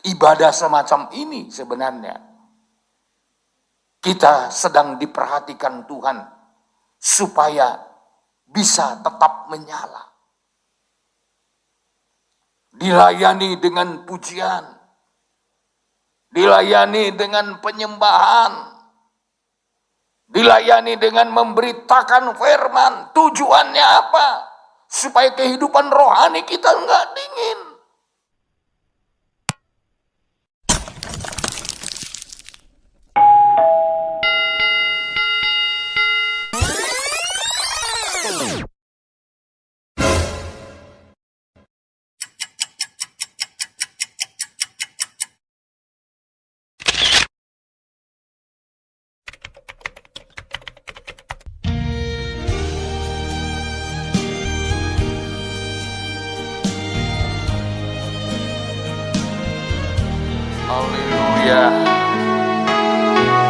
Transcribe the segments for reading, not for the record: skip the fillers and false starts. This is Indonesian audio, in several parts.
ibadah semacam ini sebenarnya kita sedang diperhatikan Tuhan supaya bisa tetap menyala. Dilayani dengan pujian, dilayani dengan penyembahan, dilayani dengan memberitakan firman. Tujuannya apa? Supaya kehidupan rohani kita enggak dingin. Haleluya.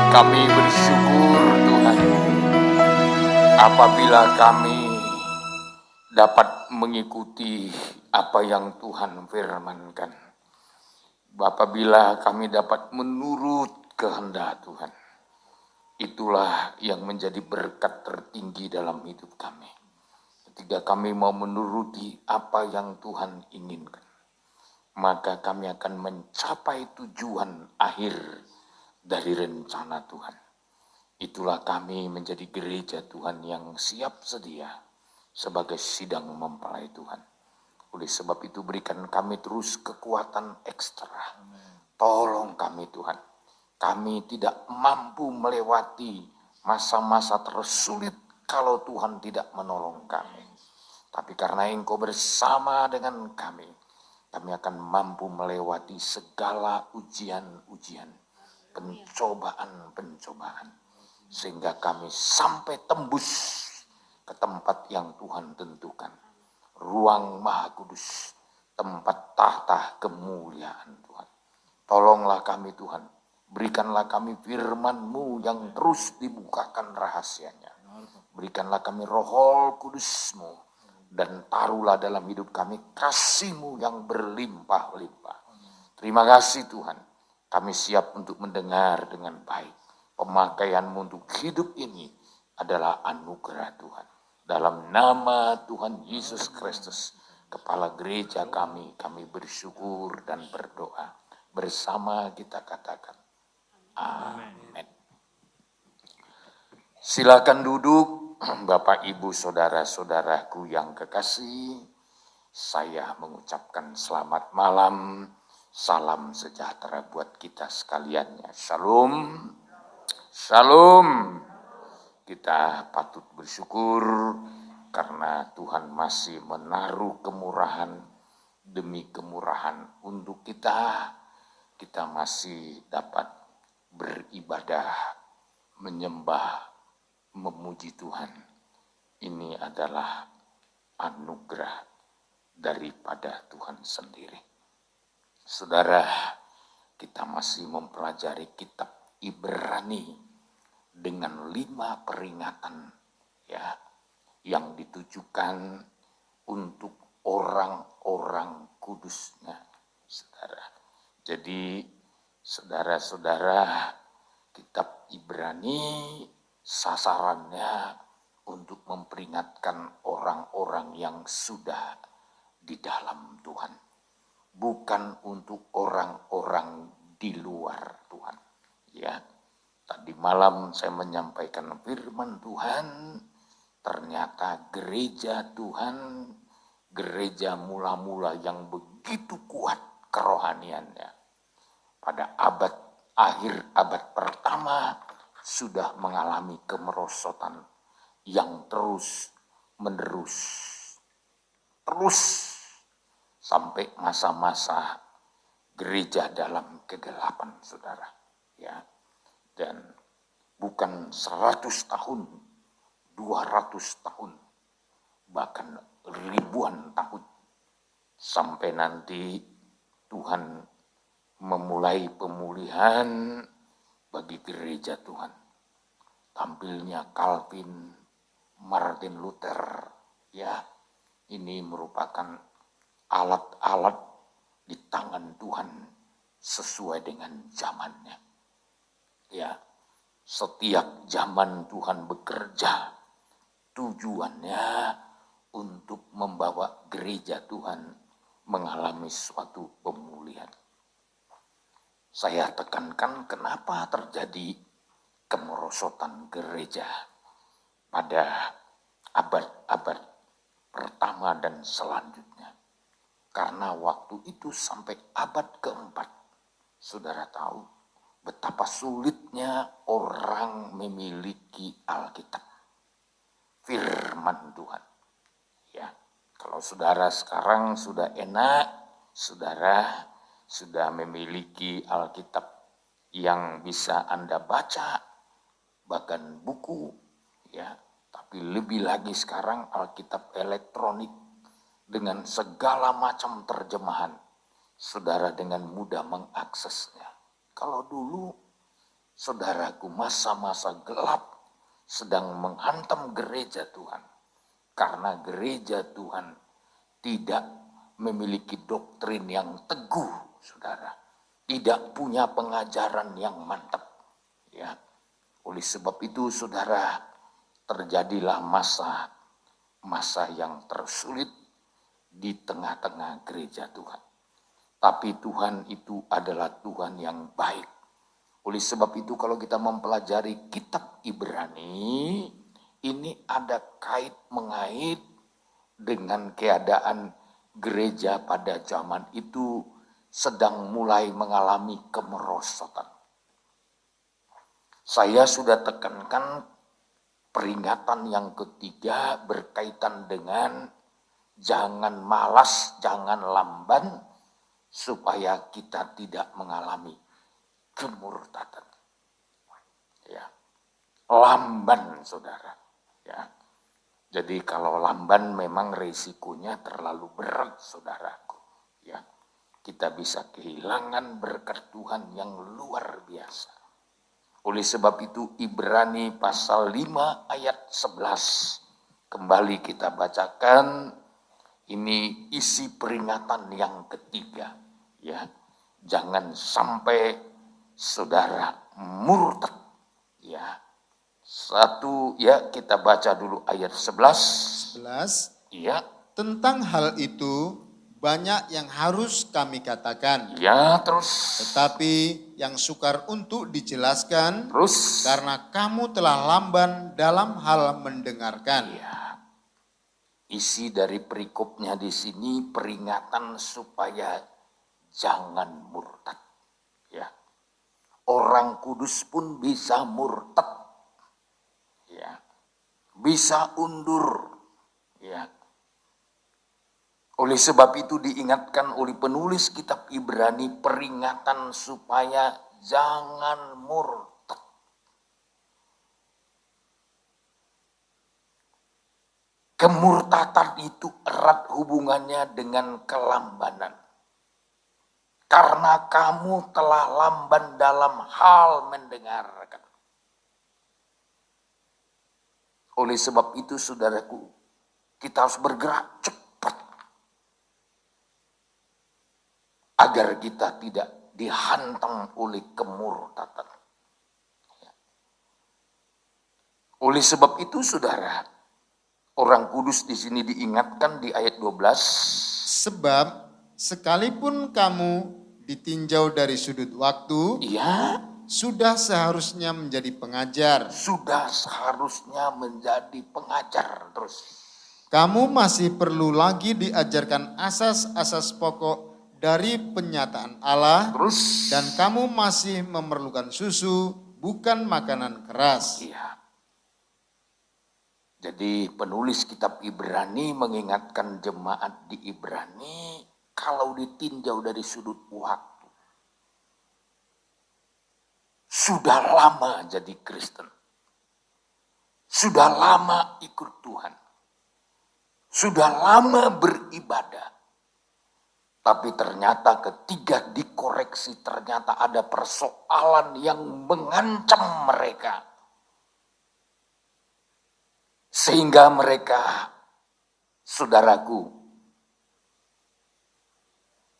Kami bersyukur Tuhan apabila kami dapat mengikuti apa yang Tuhan firmankan. Apabila kami dapat menurut kehendak Tuhan. Itulah yang menjadi berkat tertinggi dalam hidup kami. Ketika kami mau menuruti apa yang Tuhan inginkan, maka kami akan mencapai tujuan akhir dari rencana Tuhan. Itulah kami menjadi gereja Tuhan yang siap sedia sebagai sidang mempelai Tuhan. Oleh sebab itu berikan kami terus kekuatan ekstra. Tolong kami Tuhan. Kami tidak mampu melewati masa-masa tersulit kalau Tuhan tidak menolong kami. Tapi karena Engkau bersama dengan kami akan mampu melewati segala ujian-ujian, pencobaan-pencobaan. Sehingga kami sampai tembus ke tempat yang Tuhan tentukan. Ruang Maha Kudus, tempat tahta kemuliaan Tuhan. Tolonglah kami Tuhan, berikanlah kami firman-Mu yang terus dibukakan rahasianya. Berikanlah kami Roh Kudus-Mu. Dan taruhlah dalam hidup kami kasih-Mu yang berlimpah-limpah. Terima kasih Tuhan. Kami siap untuk mendengar dengan baik. Pemakaian-Mu untuk hidup ini adalah anugerah Tuhan. Dalam nama Tuhan Yesus Kristus, Kepala Gereja kami bersyukur dan berdoa. Bersama kita katakan, amin. Silakan duduk. Bapak, Ibu, Saudara-saudaraku yang kekasih, saya mengucapkan selamat malam, salam sejahtera buat kita sekalian. Shalom, shalom. Kita patut bersyukur karena Tuhan masih menaruh kemurahan demi kemurahan untuk kita. Kita masih dapat beribadah, menyembah, memuji Tuhan. Ini adalah anugerah daripada Tuhan sendiri. Saudara, kita masih mempelajari kitab Ibrani dengan 5 peringatan ya yang ditujukan untuk orang-orang kudusnya, saudara. Jadi, saudara-saudara, kitab Ibrani sasarannya untuk memperingatkan orang-orang yang sudah di dalam Tuhan. Bukan untuk orang-orang di luar Tuhan. Ya, tadi malam saya menyampaikan firman Tuhan. Ternyata gereja Tuhan, gereja mula-mula yang begitu kuat kerohaniannya. Pada akhir abad pertama, sudah mengalami kemerosotan yang terus-menerus. Terus sampai masa-masa gereja dalam kegelapan, saudara. Ya. Dan bukan 100 tahun, 200 tahun, bahkan ribuan tahun. Sampai nanti Tuhan memulai pemulihan bagi gereja Tuhan. Tampilnya Calvin, Martin Luther, ya, ini merupakan alat-alat di tangan Tuhan sesuai dengan zamannya. Ya, setiap zaman Tuhan bekerja, tujuannya untuk membawa gereja Tuhan mengalami suatu pemulihan. Saya tekankan kenapa terjadi kemerosotan gereja pada abad-abad pertama dan selanjutnya. Karena waktu itu sampai abad keempat, saudara tahu betapa sulitnya orang memiliki Alkitab, firman Tuhan. Ya, kalau saudara sekarang sudah enak, saudara sudah memiliki Alkitab yang bisa Anda baca, bahkan buku, ya. Tapi lebih lagi sekarang Alkitab elektronik dengan segala macam terjemahan, saudara dengan mudah mengaksesnya. Kalau dulu, saudaraku, masa-masa gelap sedang menghantam gereja Tuhan. Karena gereja Tuhan tidak memiliki doktrin yang teguh, saudara. Tidak punya pengajaran yang mantap. Ya. Oleh sebab itu, saudara, terjadilah masa yang tersulit di tengah-tengah gereja Tuhan. Tapi Tuhan itu adalah Tuhan yang baik. Oleh sebab itu kalau kita mempelajari kitab Ibrani, ini ada kait-mengait dengan keadaan gereja pada zaman itu sedang mulai mengalami kemerosotan. Saya sudah tekankan peringatan yang ketiga berkaitan dengan jangan malas, jangan lamban, supaya kita tidak mengalami kemurtatan. Ya, lamban, saudara. Ya, jadi kalau lamban memang risikonya terlalu berat, saudaraku. Ya, kita bisa kehilangan berkat Tuhan yang luar biasa. Oleh sebab itu Ibrani pasal 5 ayat 11. Kembali kita bacakan, ini isi peringatan yang ketiga. Ya, jangan sampai saudara murtad. Ya. Satu, ya kita baca dulu ayat 11. Ya. Tentang hal itu banyak yang harus kami katakan. Ya, terus. Tetapi yang sukar untuk dijelaskan. Terus. Karena kamu telah lamban dalam hal mendengarkan. Ya. Isi dari perikopnya di sini peringatan supaya jangan murtad. Ya. Orang kudus pun bisa murtad. Ya. Bisa undur. Ya. Oleh sebab itu diingatkan oleh penulis kitab Ibrani peringatan supaya jangan murtad. Kemurtatan itu erat hubungannya dengan kelambanan. Karena kamu telah lamban dalam hal mendengarkan. Oleh sebab itu saudaraku, kita harus bergerak cepat. Agar kita tidak dihantam oleh kemurtatan. Oleh sebab itu saudara, orang kudus di sini diingatkan di ayat 12. Sebab sekalipun kamu ditinjau dari sudut waktu, ya, sudah seharusnya menjadi pengajar. Sudah seharusnya menjadi pengajar terus. Kamu masih perlu lagi diajarkan asas-asas pokok dari penyataan Allah. Terus. Dan kamu masih memerlukan susu, bukan makanan keras. Iya. Jadi penulis kitab Ibrani mengingatkan jemaat di Ibrani kalau ditinjau dari sudut waktu. Sudah lama jadi Kristen. Sudah lama ikut Tuhan. Sudah lama beribadah. Tapi ternyata ketika dikoreksi ternyata ada persoalan yang mengancam mereka. Sehingga mereka, saudaraku,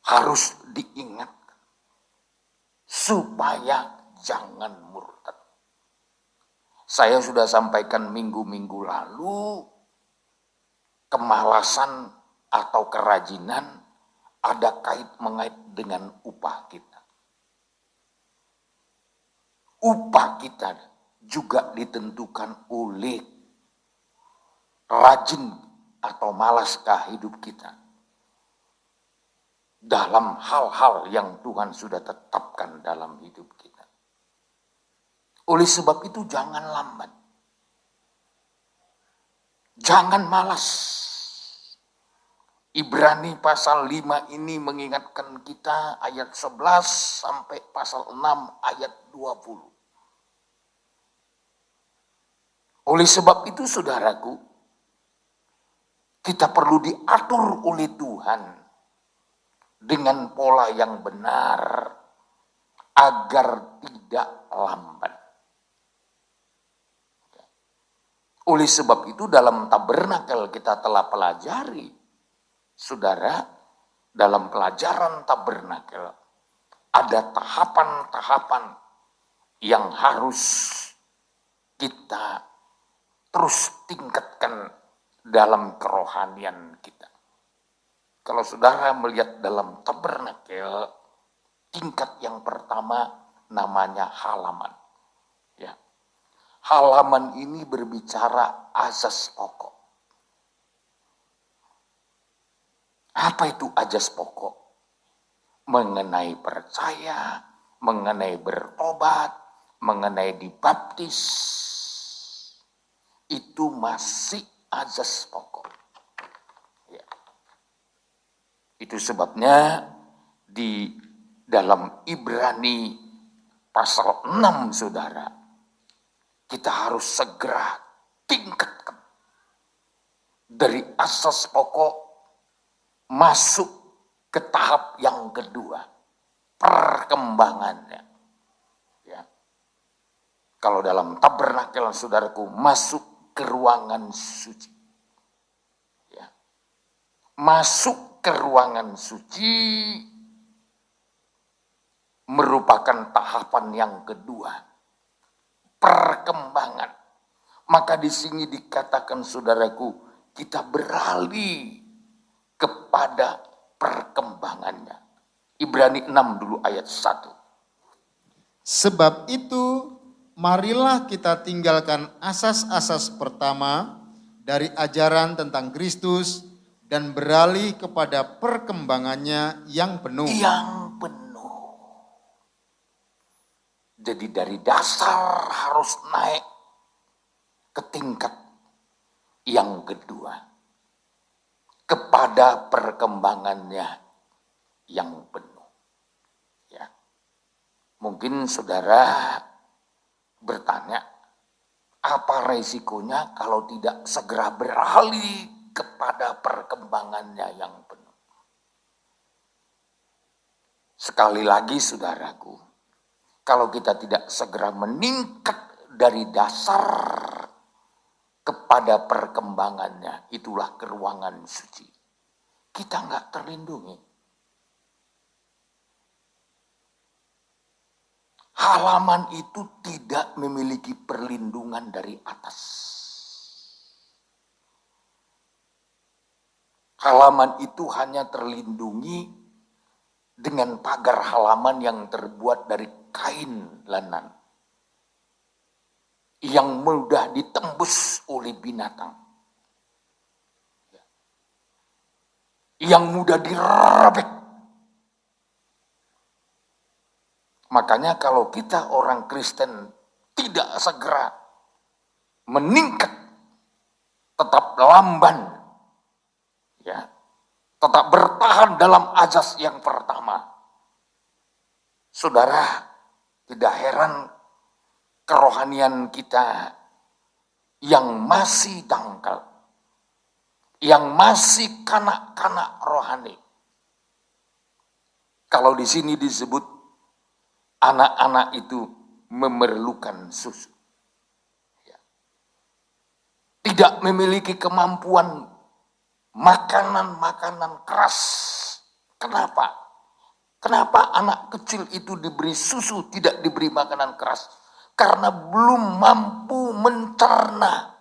harus diingatkan. supaya jangan murtad. Saya sudah sampaikan minggu-minggu lalu, kemalasan atau kerajinan ada kait-mengait dengan upah kita. Upah kita juga ditentukan oleh rajin atau malaskah hidup kita dalam hal-hal yang Tuhan sudah tetapkan dalam hidup kita. Oleh sebab itu jangan lambat. Jangan malas. Ibrani pasal 5 ini mengingatkan kita ayat 11 sampai pasal 6 ayat 20. Oleh sebab itu saudaraku, kita perlu diatur oleh Tuhan dengan pola yang benar agar tidak lambat. Oleh sebab itu dalam tabernakel kita telah pelajari, saudara, dalam pelajaran tabernakel ada tahapan-tahapan yang harus kita terus tingkatkan dalam kerohanian kita. Kalau saudara melihat dalam tabernakel, tingkat yang pertama namanya halaman. Ya. Halaman ini berbicara asas pokok. Apa itu asas pokok? Mengenai percaya, mengenai bertobat, mengenai dibaptis. Itu masih asas pokok. Ya. Itu sebabnya di dalam Ibrani pasal 6 saudara, kita harus segera tingkatkan dari asas pokok masuk ke tahap yang kedua, perkembangannya. Ya. Kalau dalam tabernakel saudaraku masuk ke ruangan suci. Ya. Masuk ke ruangan suci merupakan tahapan yang kedua, perkembangan. Maka di sini dikatakan saudaraku, kita beralih kepada perkembangannya. Ibrani 6 dulu ayat 1. Sebab itu, marilah kita tinggalkan asas-asas pertama dari ajaran tentang Kristus dan beralih kepada perkembangannya yang penuh. Yang penuh. Jadi dari dasar harus naik ke tingkat yang kedua, kepada perkembangannya yang penuh. Ya. Mungkin saudara bertanya, apa resikonya kalau tidak segera beralih kepada perkembangannya yang penuh? Sekali lagi saudaraku, kalau kita tidak segera meningkat dari dasar kepada perkembangannya, itulah ke ruangan suci, kita nggak terlindungi. Halaman itu tidak memiliki perlindungan dari atas. Halaman itu hanya terlindungi dengan pagar halaman yang terbuat dari kain lanan, yang mudah ditembus oleh binatang, yang mudah dirobek. Makanya kalau kita orang Kristen tidak segera meningkat, tetap lamban, ya, tetap bertahan dalam azas yang pertama, saudara, tidak heran kerohanian kita yang masih dangkal, yang masih kanak-kanak rohani. Kalau di sini disebut anak-anak itu memerlukan susu. Ya. Tidak memiliki kemampuan makanan-makanan keras. Kenapa? Kenapa anak kecil itu diberi susu, tidak diberi makanan keras? Karena belum mampu mencerna.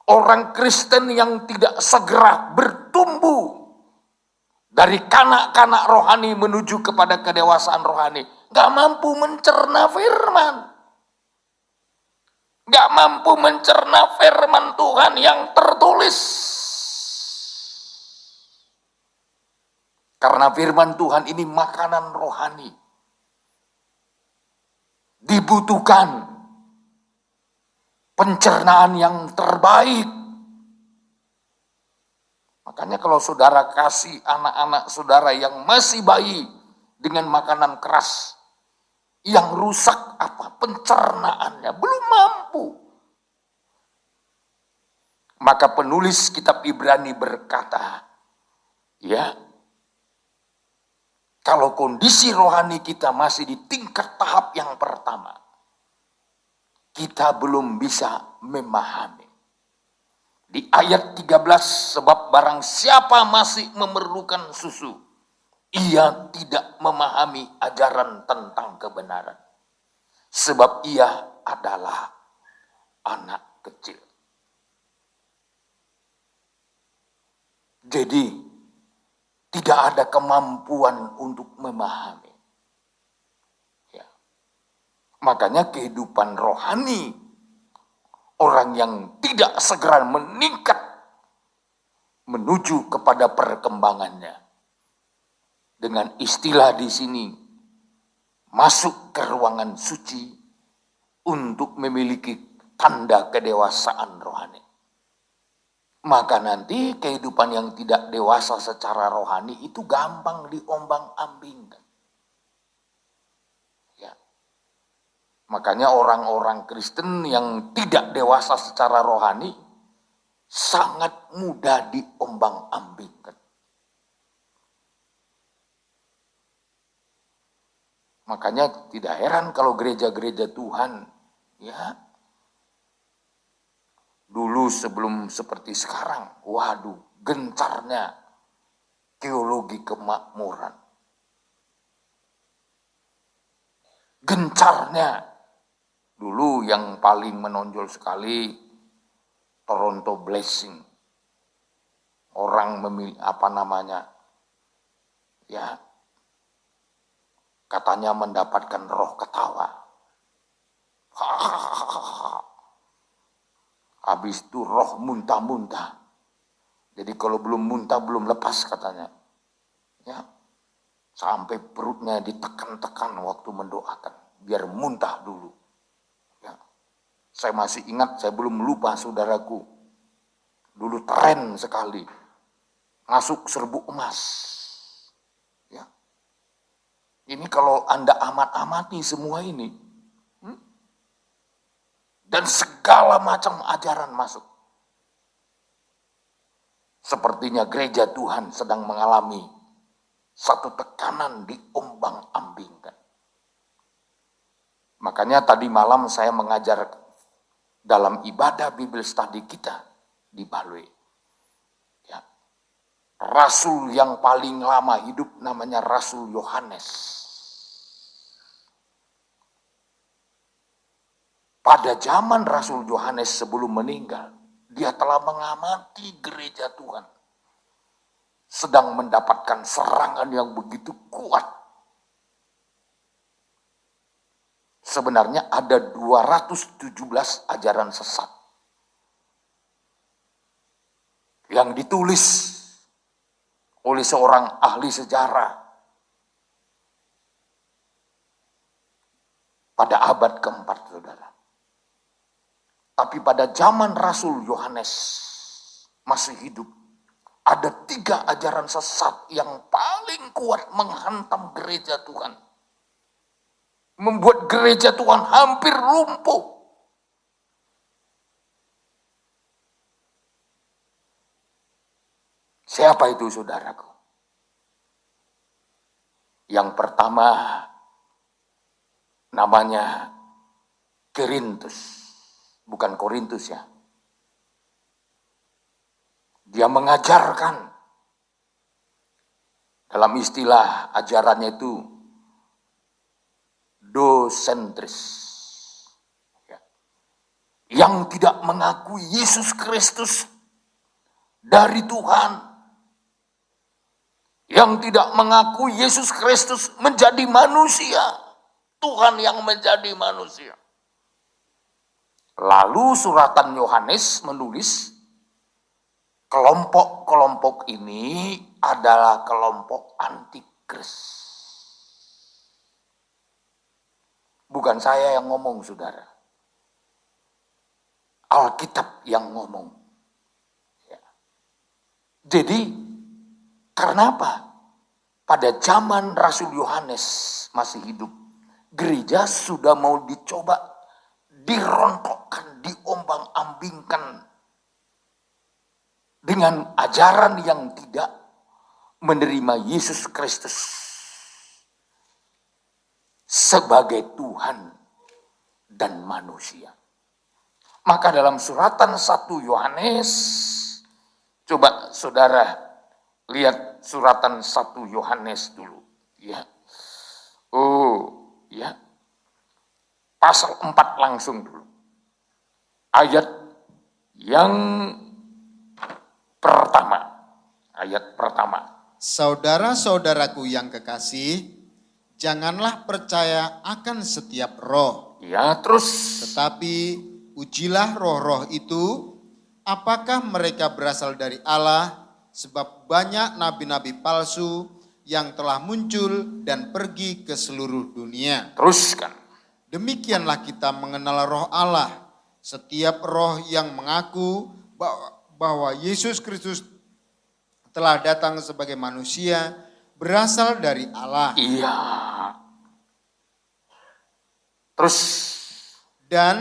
Orang Kristen yang tidak segera bertumbuh dari kanak-kanak rohani menuju kepada kedewasaan rohani, gak mampu mencerna firman. Gak mampu mencerna firman Tuhan yang tertulis. Karena firman Tuhan ini makanan rohani. Dibutuhkan pencernaan yang terbaik. Makanya kalau saudara kasih anak-anak saudara yang masih bayi dengan makanan keras, yang rusak apa? Pencernaannya belum mampu. Maka penulis kitab Ibrani berkata, ya, kalau kondisi rohani kita masih di tingkat tahap yang pertama, kita belum bisa memahami. Di ayat 13, sebab barang siapa masih memerlukan susu, ia tidak memahami ajaran tentang kebenaran. Sebab ia adalah anak kecil. Jadi, tidak ada kemampuan untuk memahami. Ya. Makanya kehidupan rohani, orang yang tidak segera meningkat menuju kepada perkembangannya. Dengan istilah di sini, masuk ke ruangan suci untuk memiliki tanda kedewasaan rohani. Maka nanti kehidupan yang tidak dewasa secara rohani itu gampang diombang-ambingkan. Ya. Makanya orang-orang Kristen yang tidak dewasa secara rohani sangat mudah diombang-ambingkan. Makanya tidak heran kalau gereja-gereja Tuhan, ya, dulu sebelum seperti sekarang, waduh, gencarnya teologi kemakmuran. Gencarnya, dulu yang paling menonjol sekali, Toronto Blessing. Orang memilih, ya, katanya mendapatkan roh ketawa. Habis itu roh muntah-muntah. Jadi kalau belum muntah, belum lepas katanya. Ya, sampai perutnya ditekan-tekan waktu mendoakan. Biar muntah dulu. Ya. Saya masih ingat, saya belum lupa saudaraku. Dulu tren sekali. Masuk serbuk emas. Ya. Ini kalau Anda amat-amati semua ini, dan segala macam ajaran masuk. Sepertinya gereja Tuhan sedang mengalami satu tekanan diombang-ambingkan. Makanya tadi malam saya mengajar dalam ibadah Bible Study kita di Balwe. Ya. Rasul yang paling lama hidup namanya Rasul Yohanes. Pada zaman Rasul Yohanes sebelum meninggal, dia telah mengamati gereja Tuhan. Sedang mendapatkan serangan yang begitu kuat. Sebenarnya ada 217 ajaran sesat. Yang ditulis oleh seorang ahli sejarah pada abad keempat, saudara. Tapi pada zaman Rasul Yohanes masih hidup, ada 3 ajaran sesat yang paling kuat menghantam gereja Tuhan. Membuat gereja Tuhan hampir lumpuh. Siapa itu saudaraku? Yang pertama namanya Korintus. Bukan Korintus ya. Dia mengajarkan Dalam istilah ajarannya itu dosentris. Ya. Yang tidak mengakui Yesus Kristus dari Tuhan. Yang tidak mengakui Yesus Kristus menjadi manusia. Tuhan yang menjadi manusia. Lalu suratan Yohanes menulis, kelompok-kelompok ini adalah kelompok antikris. Bukan saya yang ngomong, saudara. Alkitab yang ngomong. Ya. Jadi, karena apa? Pada zaman Rasul Yohanes masih hidup, gereja sudah mau dicoba dirontokkan, diombang-ambingkan dengan ajaran yang tidak menerima Yesus Kristus sebagai Tuhan dan manusia. Maka dalam suratan 1 Yohanes, coba saudara lihat suratan 1 Yohanes dulu. Ya. Oh, ya. Pasal 4 langsung dulu. Ayat yang pertama. Ayat pertama. Saudara-saudaraku yang kekasih, janganlah percaya akan setiap roh. Ya, terus. Tetapi ujilah roh-roh itu, apakah mereka berasal dari Allah, sebab banyak nabi-nabi palsu yang telah muncul dan pergi ke seluruh dunia. Teruskan. Demikianlah kita mengenal roh Allah. Setiap roh yang mengaku bahwa Yesus Kristus telah datang sebagai manusia berasal dari Allah. Iya. Terus. Dan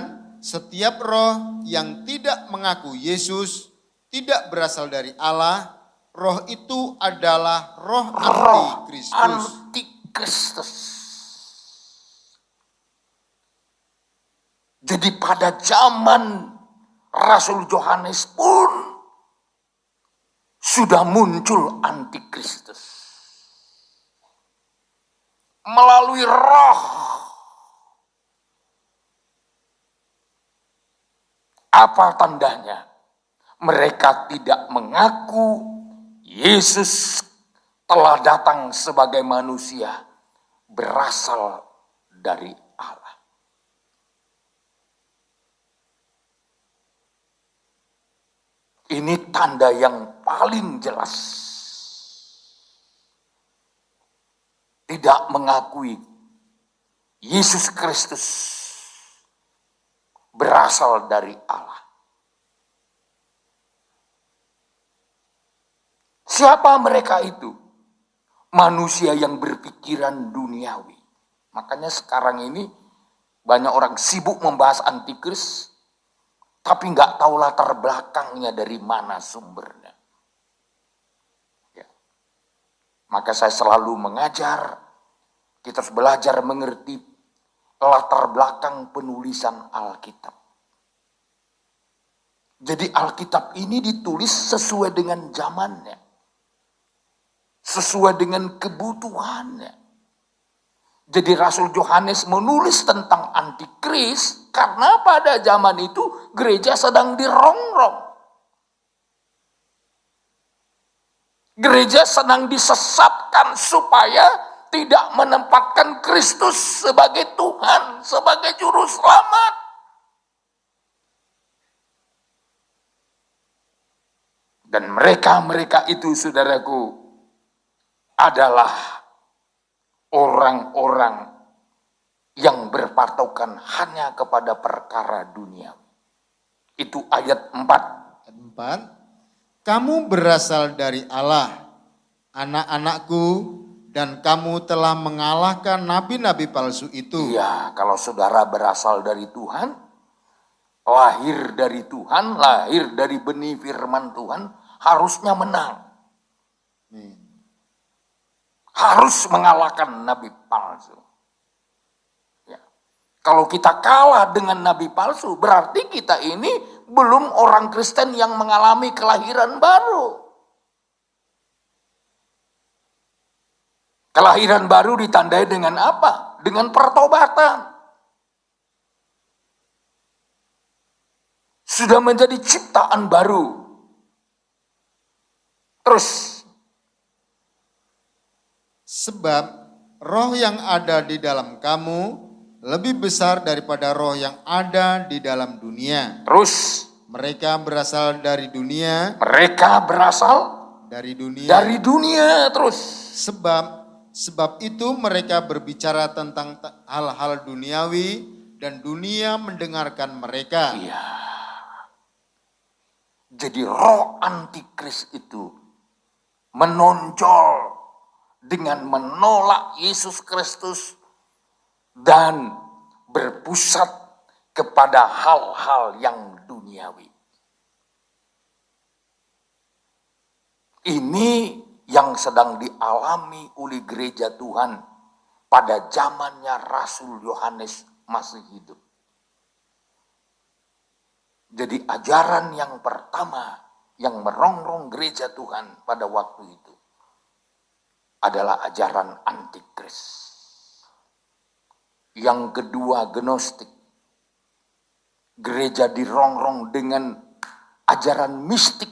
setiap roh yang tidak mengaku Yesus tidak berasal dari Allah, roh itu adalah roh antikristus. Jadi pada zaman Rasul Yohanes pun sudah muncul antikristus. Melalui roh. Apa tandanya? Mereka tidak mengaku Yesus telah datang sebagai manusia berasal dari Allah. Ini tanda yang paling jelas. Tidak mengakui Yesus Kristus berasal dari Allah. Siapa mereka itu? Manusia yang berpikiran duniawi. Makanya sekarang ini banyak orang sibuk membahas antikris, tapi nggak tahu latar belakangnya dari mana sumbernya. Ya. Maka saya selalu mengajar, kita harus belajar mengerti latar belakang penulisan Alkitab. Jadi Alkitab ini ditulis sesuai dengan zamannya, sesuai dengan kebutuhannya. Jadi Rasul Yohanes menulis tentang antikris karena pada zaman itu gereja sedang dirongrong. Gereja sedang disesatkan supaya tidak menempatkan Kristus sebagai Tuhan, sebagai juru selamat. Dan mereka itu, saudaraku, adalah orang-orang yang berpatokan hanya kepada perkara dunia. Itu ayat 4. Ayat 4. Kamu berasal dari Allah, anak-anakku, dan kamu telah mengalahkan nabi-nabi palsu itu. Iya, kalau saudara berasal dari Tuhan, lahir dari Tuhan, lahir dari benih firman Tuhan, harusnya menang. Harus mengalahkan nabi palsu. Ya. Kalau kita kalah dengan nabi palsu, berarti kita ini belum orang Kristen yang mengalami kelahiran baru. Kelahiran baru ditandai dengan apa? Dengan pertobatan. Sudah menjadi ciptaan baru. Terus, sebab roh yang ada di dalam kamu lebih besar daripada roh yang ada di dalam dunia. terus Mereka berasal dari dunia, mereka berasal dari dunia. dari dunia. Terus, Sebab itu mereka berbicara tentang hal-hal duniawi dan dunia mendengarkan mereka. iya. Jadi roh antikris itu menonjol dengan menolak Yesus Kristus dan berpusat kepada hal-hal yang duniawi. Ini yang sedang dialami oleh gereja Tuhan pada zamannya Rasul Yohanes masih hidup. Jadi ajaran yang pertama yang merongrong gereja Tuhan pada waktu itu adalah ajaran antikris. Yang kedua gnostik. Gereja dirongrong dengan ajaran mistik.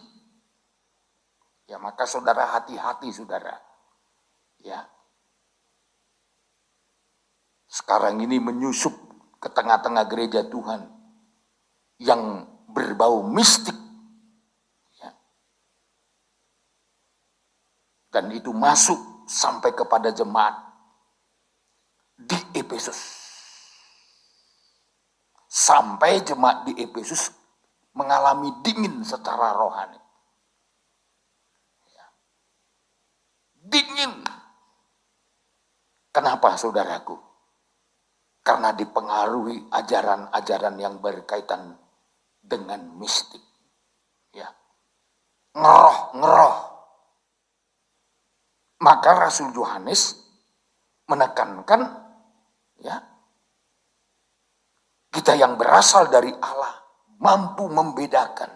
Ya, maka saudara hati-hati saudara. Ya. Sekarang ini menyusup ke tengah-tengah gereja Tuhan yang berbau mistik. Ya. Dan itu masuk sampai kepada jemaat di Efesus. Sampai jemaat di Efesus mengalami dingin secara rohani. Ya. Dingin. Kenapa saudaraku? Karena dipengaruhi ajaran-ajaran yang berkaitan dengan mistik. Ya. Ngeroh. Maka Rasul Yohanes menekankan, ya, kita yang berasal dari Allah mampu membedakan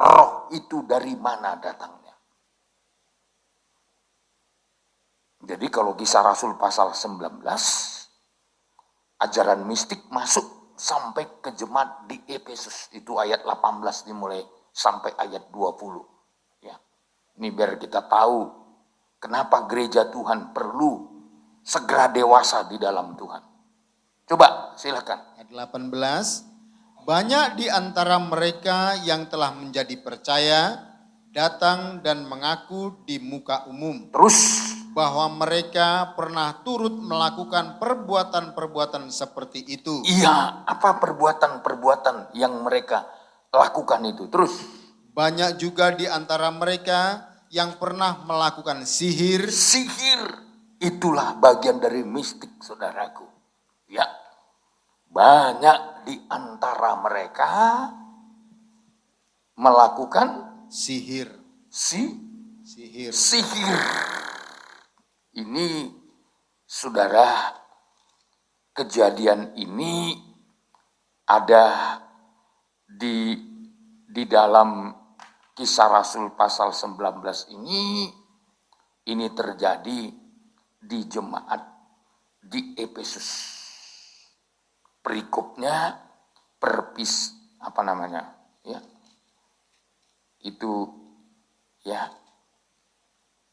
roh itu dari mana datangnya. Jadi kalau Kisah Rasul pasal 19, ajaran mistik masuk sampai ke jemaat di Efesus. Itu ayat 18 dimulai sampai ayat 20. Ya. Ini biar kita tahu kenapa gereja Tuhan perlu segera dewasa di dalam Tuhan. Coba silakan. Ayat 18, banyak di antara mereka yang telah menjadi percaya datang dan mengaku di muka umum. Terus Bahwa mereka pernah turut melakukan perbuatan-perbuatan seperti itu. iya, apa perbuatan-perbuatan yang mereka lakukan itu? Terus Banyak juga di antara mereka yang pernah melakukan sihir. sihir itulah bagian dari mistik saudaraku. Ya. Banyak di antara mereka melakukan Sihir. sihir. Ini saudara, kejadian ini ada di dalam Kisah Rasul pasal 19 ini terjadi di jemaat di Efesus. Perikopnya ya. Itu ya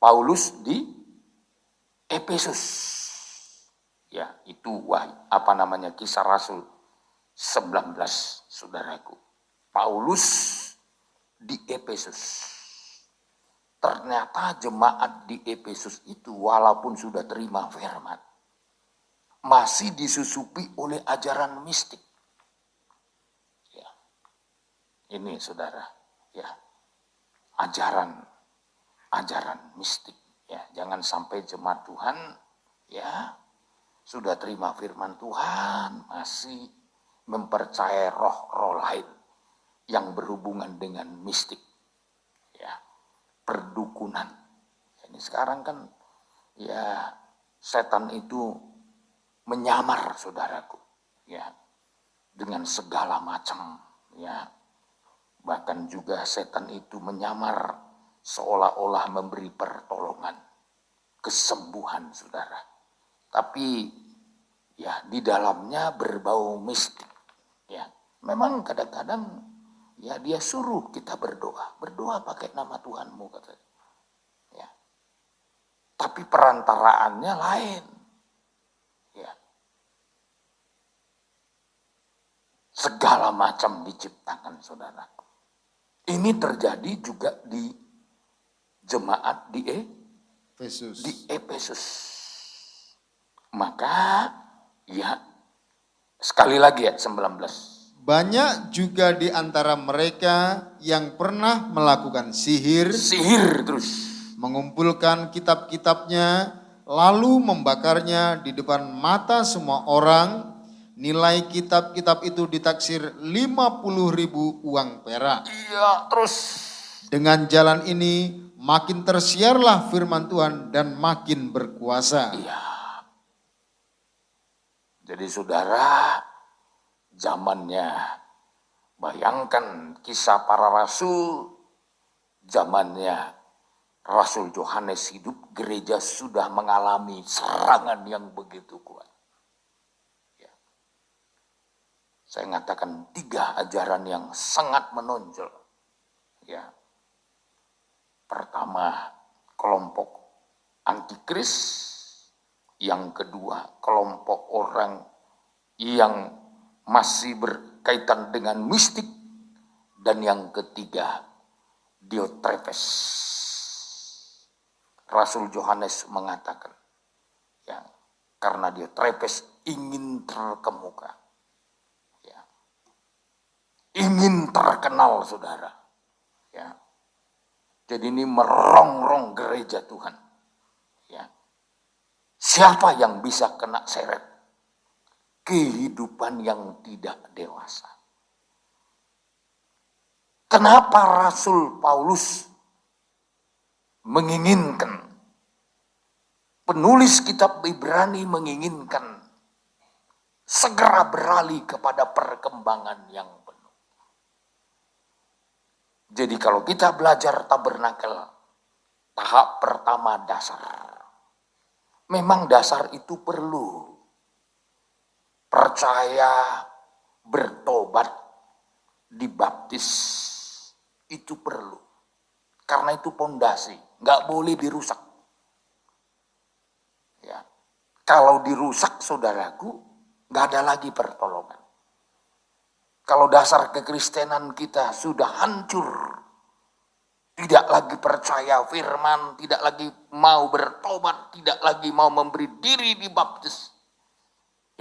Paulus di Efesus. Ya, itu Kisah Rasul 19 saudaraku. Paulus di Efesus. Ternyata jemaat di Efesus itu walaupun sudah terima firman, masih disusupi oleh ajaran mistik. Ya. Ini saudara, ya. Ajaran mistik. Ya, jangan sampai jemaat Tuhan ya sudah terima firman Tuhan masih mempercayai roh-roh lain yang berhubungan dengan mistik. Ya, perdukunan. Ini sekarang kan ya setan itu menyamar saudaraku, ya, dengan segala macam, ya. Bahkan juga setan itu menyamar seolah-olah memberi pertolongan kesembuhan, saudara. Tapi ya di dalamnya berbau mistik. Ya, memang kadang-kadang ya dia suruh kita berdoa pakai nama Tuhanmu katanya. Ya. Tapi perantaraannya lain. Ya. Segala macam diciptakan, saudara. Ini terjadi juga di jemaat di Efesus. Maka ya sekali lagi ayat 19. Banyak juga di antara mereka yang pernah melakukan sihir Terus mengumpulkan kitab-kitabnya, lalu membakarnya di depan mata semua orang. Nilai kitab-kitab itu ditaksir 50.000 uang perak. iya, terus Dengan jalan ini makin tersiarlah firman Tuhan dan makin berkuasa. iya. Jadi saudara, zamannya, bayangkan kisah para rasul, zamannya Rasul Yohanes hidup, gereja sudah mengalami serangan yang begitu kuat. Ya. Saya mengatakan 3 ajaran yang sangat menonjol. Ya. Pertama, kelompok antikris. Yang kedua, kelompok orang yang masih berkaitan dengan mistik. Dan yang ketiga, Diotrephes. Rasul Yohanes mengatakan, ya, karena Diotrephes ingin terkemuka, ya, ingin terkenal, saudara. Ya. Jadi ini merongrong gereja Tuhan. Ya. Siapa yang bisa kena seret? Kehidupan yang tidak dewasa. Kenapa Rasul Paulus menginginkan, penulis kitab Ibrani menginginkan segera beralih kepada perkembangan yang penuh. Jadi kalau kita belajar tabernakel, tahap pertama dasar. Memang dasar itu perlu. Percaya, bertobat, dibaptis, itu perlu. Karena itu pondasi, nggak boleh dirusak. Ya. Kalau dirusak, saudaraku, nggak ada lagi pertolongan. Kalau dasar kekristenan kita sudah hancur, tidak lagi percaya firman, tidak lagi mau bertobat, tidak lagi mau memberi diri dibaptis,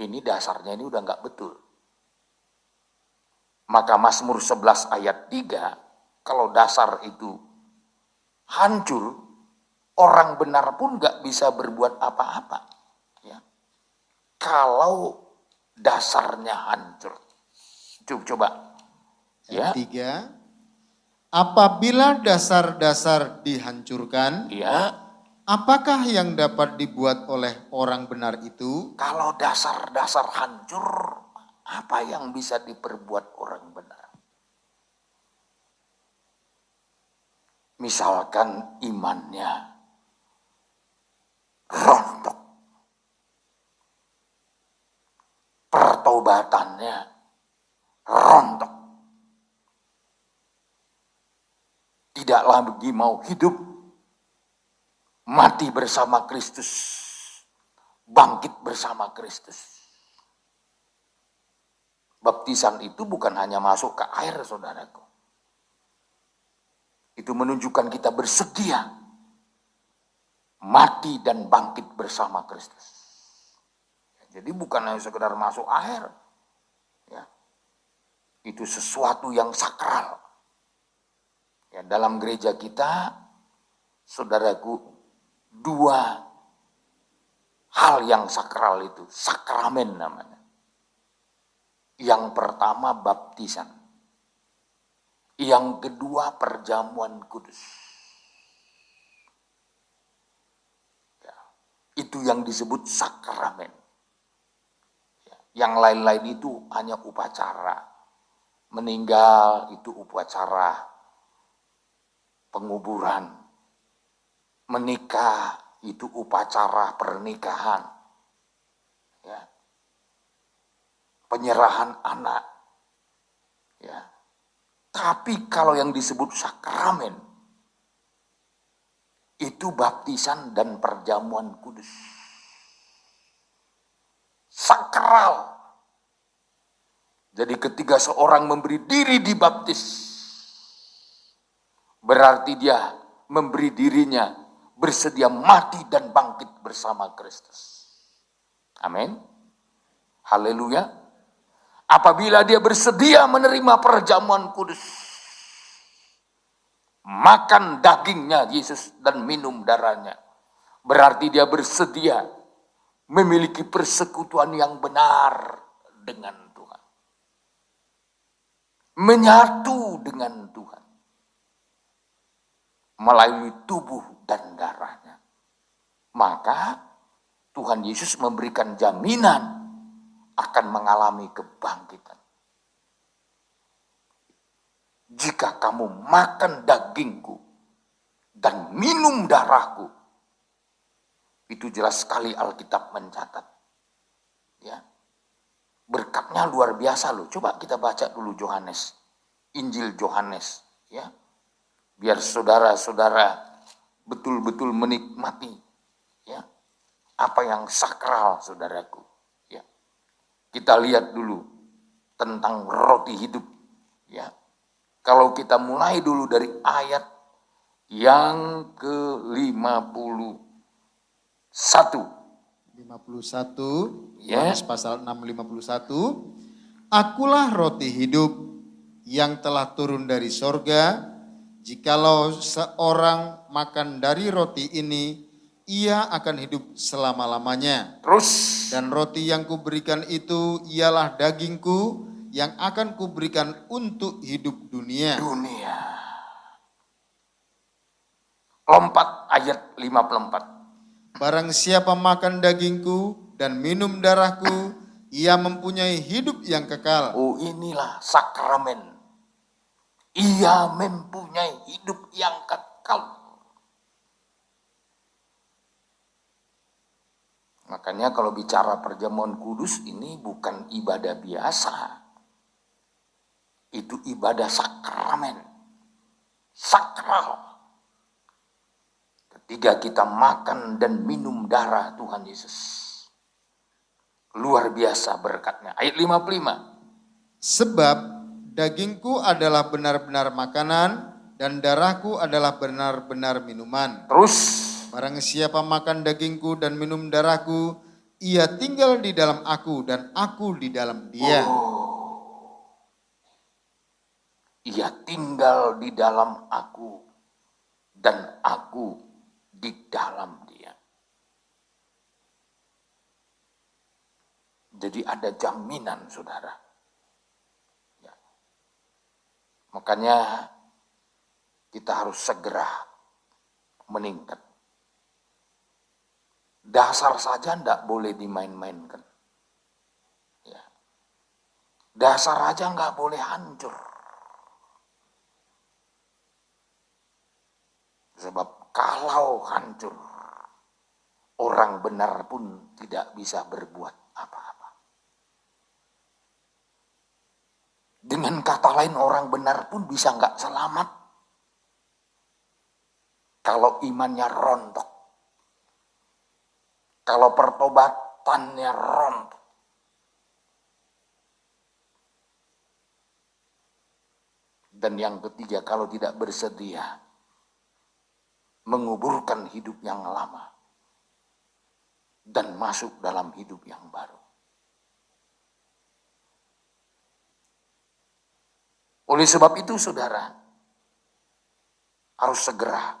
ini dasarnya ini udah nggak betul. Maka Mazmur 11 ayat 3, kalau dasar itu hancur, orang benar pun nggak bisa berbuat apa-apa. Ya. Kalau dasarnya hancur. Coba. Ya. Ayat 3. Apabila dasar-dasar dihancurkan, Ya. apakah yang dapat dibuat oleh orang benar itu? Kalau dasar-dasar hancur, apa yang bisa diperbuat orang benar? Misalkan imannya rontok, pertobatannya rontok, tidak lagi mau hidup, mati bersama Kristus, bangkit bersama Kristus. Baptisan itu bukan hanya masuk ke air, saudaraku. Itu menunjukkan kita bersedia mati dan bangkit bersama Kristus. Jadi bukan hanya sekedar masuk air. Ya. Itu sesuatu yang sakral. Ya, dalam gereja kita, saudaraku, 2 hal yang sakral itu, sakramen namanya. Yang pertama baptisan. Yang kedua perjamuan kudus. Ya, itu yang disebut sakramen. Ya, yang lain-lain itu hanya upacara. Meninggal itu upacara penguburan. Menikah itu upacara pernikahan, ya, penyerahan anak, ya. Tapi kalau yang disebut sakramen itu baptisan dan perjamuan kudus, sakral. Jadi ketika seorang memberi diri dibaptis, berarti dia memberi dirinya bersedia mati dan bangkit bersama Kristus. Amin. Haleluya. Apabila dia bersedia menerima perjamuan kudus, makan dagingnya Yesus dan minum darahnya, berarti dia bersedia memiliki persekutuan yang benar dengan Tuhan, menyatu dengan Tuhan melalui tubuh dan darahnya. Maka Tuhan Yesus memberikan jaminan akan mengalami kebangkitan. Jika kamu makan dagingku dan minum darahku, itu jelas sekali Alkitab mencatat. Ya. Berkatnya luar biasa loh. Coba kita baca dulu Yohanes, Injil Yohanes, ya. Biar saudara-saudara betul-betul menikmati, ya, apa yang sakral, saudaraku. Ya. Kita lihat dulu tentang roti hidup, ya. Kalau kita mulai dulu dari ayat yang ke-51. 51, Ya. Yohanes pasal 6:51. Akulah roti hidup yang telah turun dari sorga. Jikalau seorang makan dari roti ini, ia akan hidup selama-lamanya. Terus, Dan roti yang kuberikan itu ialah dagingku yang akan kuberikan untuk hidup dunia. Lompat ayat 54. Barang siapa makan dagingku dan minum darahku, ia mempunyai hidup yang kekal. Oh, inilah sakramen. Ia mempunyai hidup yang kekal. Makanya kalau bicara perjamuan kudus ini bukan ibadah biasa. Itu ibadah sakramen. Sakral. Ketika kita makan dan minum darah Tuhan Yesus. Luar biasa berkatnya. Ayat 55. Sebab dagingku adalah benar-benar makanan dan darahku adalah benar-benar minuman. Terus, Barang siapa makan dagingku dan minum darahku, ia tinggal di dalam aku dan aku di dalam dia. ia tinggal di dalam aku dan aku di dalam dia. Jadi ada jaminan, saudara. Ya. Makanya kita harus segera meningkat. Dasar saja tidak boleh dimain-mainkan. Ya. Dasar aja nggak boleh hancur. Sebab kalau hancur, orang benar pun tidak bisa berbuat apa-apa. Dengan kata lain, orang benar pun bisa nggak selamat kalau imannya rontok, kalau pertobatannya rontok. Dan yang ketiga, kalau tidak bersedia menguburkan hidup yang lama dan masuk dalam hidup yang baru. Oleh sebab itu, saudara, harus segera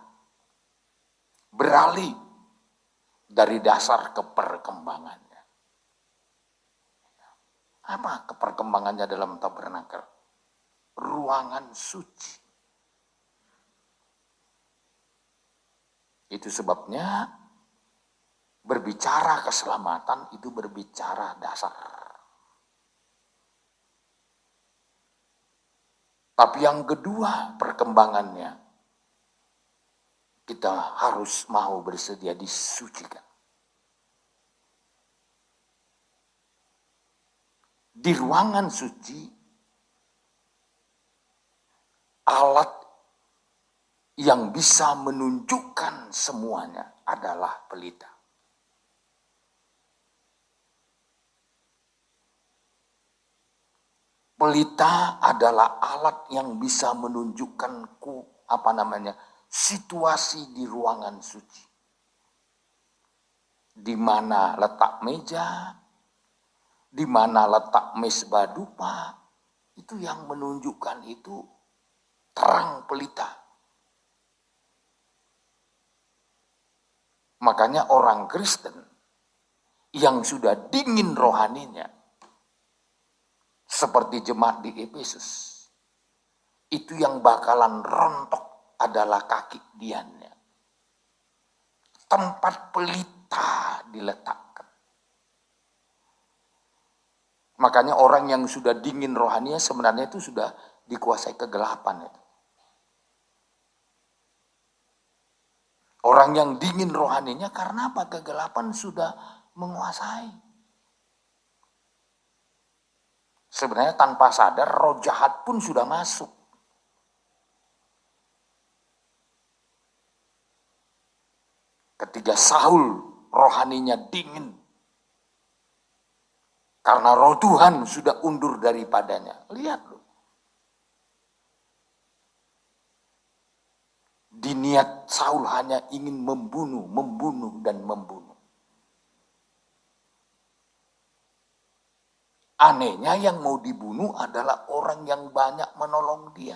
beralih dari dasar ke perkembangannya. Apa keperkembangannya dalam tabernakel? Ruangan suci. Itu sebabnya berbicara keselamatan itu berbicara dasar. Tapi yang kedua perkembangannya kita harus mau bersedia disucikan. Di ruangan suci, alat yang bisa menunjukkan semuanya adalah pelita. Pelita adalah alat yang bisa menunjukkan situasi di ruangan suci. Di mana letak meja, di mana letak mesbah dupa, itu yang menunjukkan itu terang pelita. Makanya orang Kristen yang sudah dingin rohaninya, seperti jemaat di Efesus, itu yang bakalan rontok adalah kaki diannya. Tempat pelita diletakkan. Makanya orang yang sudah dingin rohaninya sebenarnya itu sudah dikuasai kegelapan. Orang yang dingin rohaninya karena apa? Kegelapan sudah menguasai. Sebenarnya tanpa sadar roh jahat pun sudah masuk. Ketika Saul rohaninya dingin. Karena roh Tuhan sudah undur daripadanya. Lihat loh. Diniat Saul hanya ingin membunuh dan membunuh. Anehnya yang mau dibunuh adalah orang yang banyak menolong dia.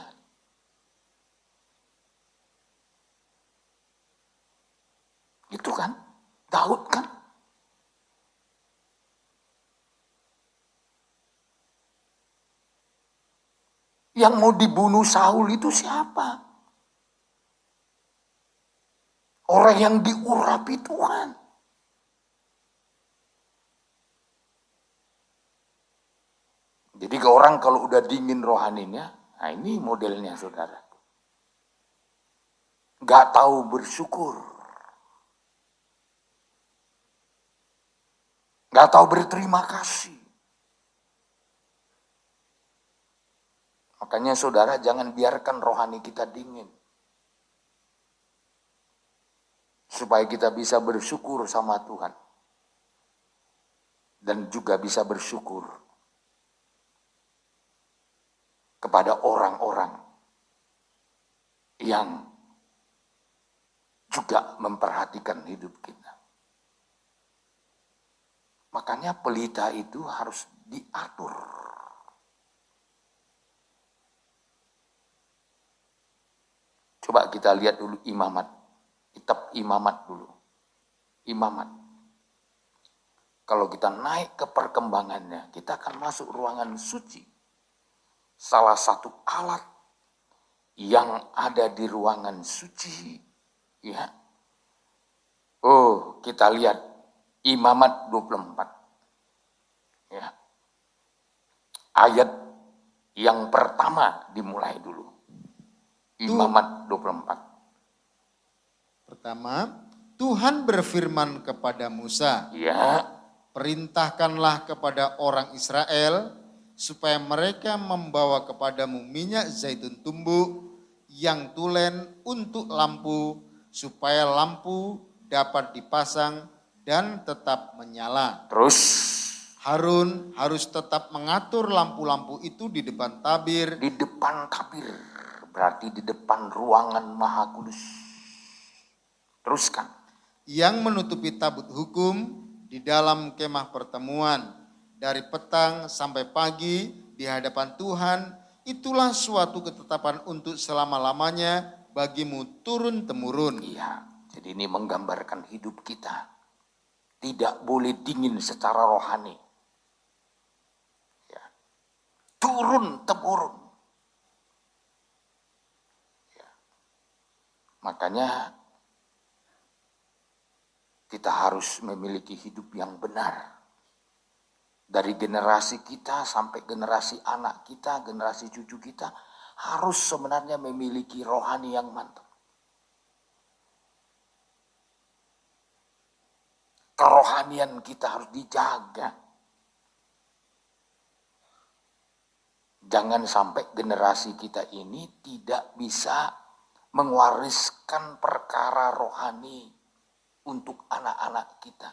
Itu kan, Daud kan. Yang mau dibunuh Saul itu siapa? Orang yang diurapi Tuhan. Jadi orang kalau udah dingin rohaninya, nah ini modelnya saudara. Gak tahu bersyukur. Gak tahu berterima kasih. Makanya saudara jangan biarkan rohani kita dingin. Supaya kita bisa bersyukur sama Tuhan. Dan juga bisa bersyukur kepada orang-orang yang juga memperhatikan hidup kita. Makanya pelita itu harus diatur. Coba kita lihat dulu imamat. Kitab imamat dulu. Imamat. Kalau kita naik ke perkembangannya, kita akan masuk ruangan suci. Salah satu alat yang ada di ruangan suci, ya. Oh, kita lihat Imamat 24. Ya. Ayat yang pertama dimulai dulu. Imamat 24. Pertama, Tuhan berfirman kepada Musa, Ya. perintahkanlah kepada orang Israel supaya mereka membawa kepadamu minyak zaitun tumbuk yang tulen untuk lampu, supaya lampu dapat dipasang dan tetap menyala. Terus Harun harus tetap mengatur lampu-lampu itu di depan tabir. di depan tabir, berarti di depan ruangan Maha Kudus. Teruskan. Yang menutupi tabut hukum di dalam kemah pertemuan. Dari petang sampai pagi di hadapan Tuhan, itulah suatu ketetapan untuk selama-lamanya bagimu turun-temurun. Iya, jadi ini menggambarkan hidup kita. Tidak boleh dingin secara rohani. Ya. Turun-temurun. Ya. Makanya kita harus memiliki hidup yang benar. Dari generasi kita sampai generasi anak kita, generasi cucu kita, harus sebenarnya memiliki rohani yang mantap. kerohanian kita harus dijaga. Jangan sampai generasi kita ini tidak bisa mewariskan perkara rohani untuk anak-anak kita.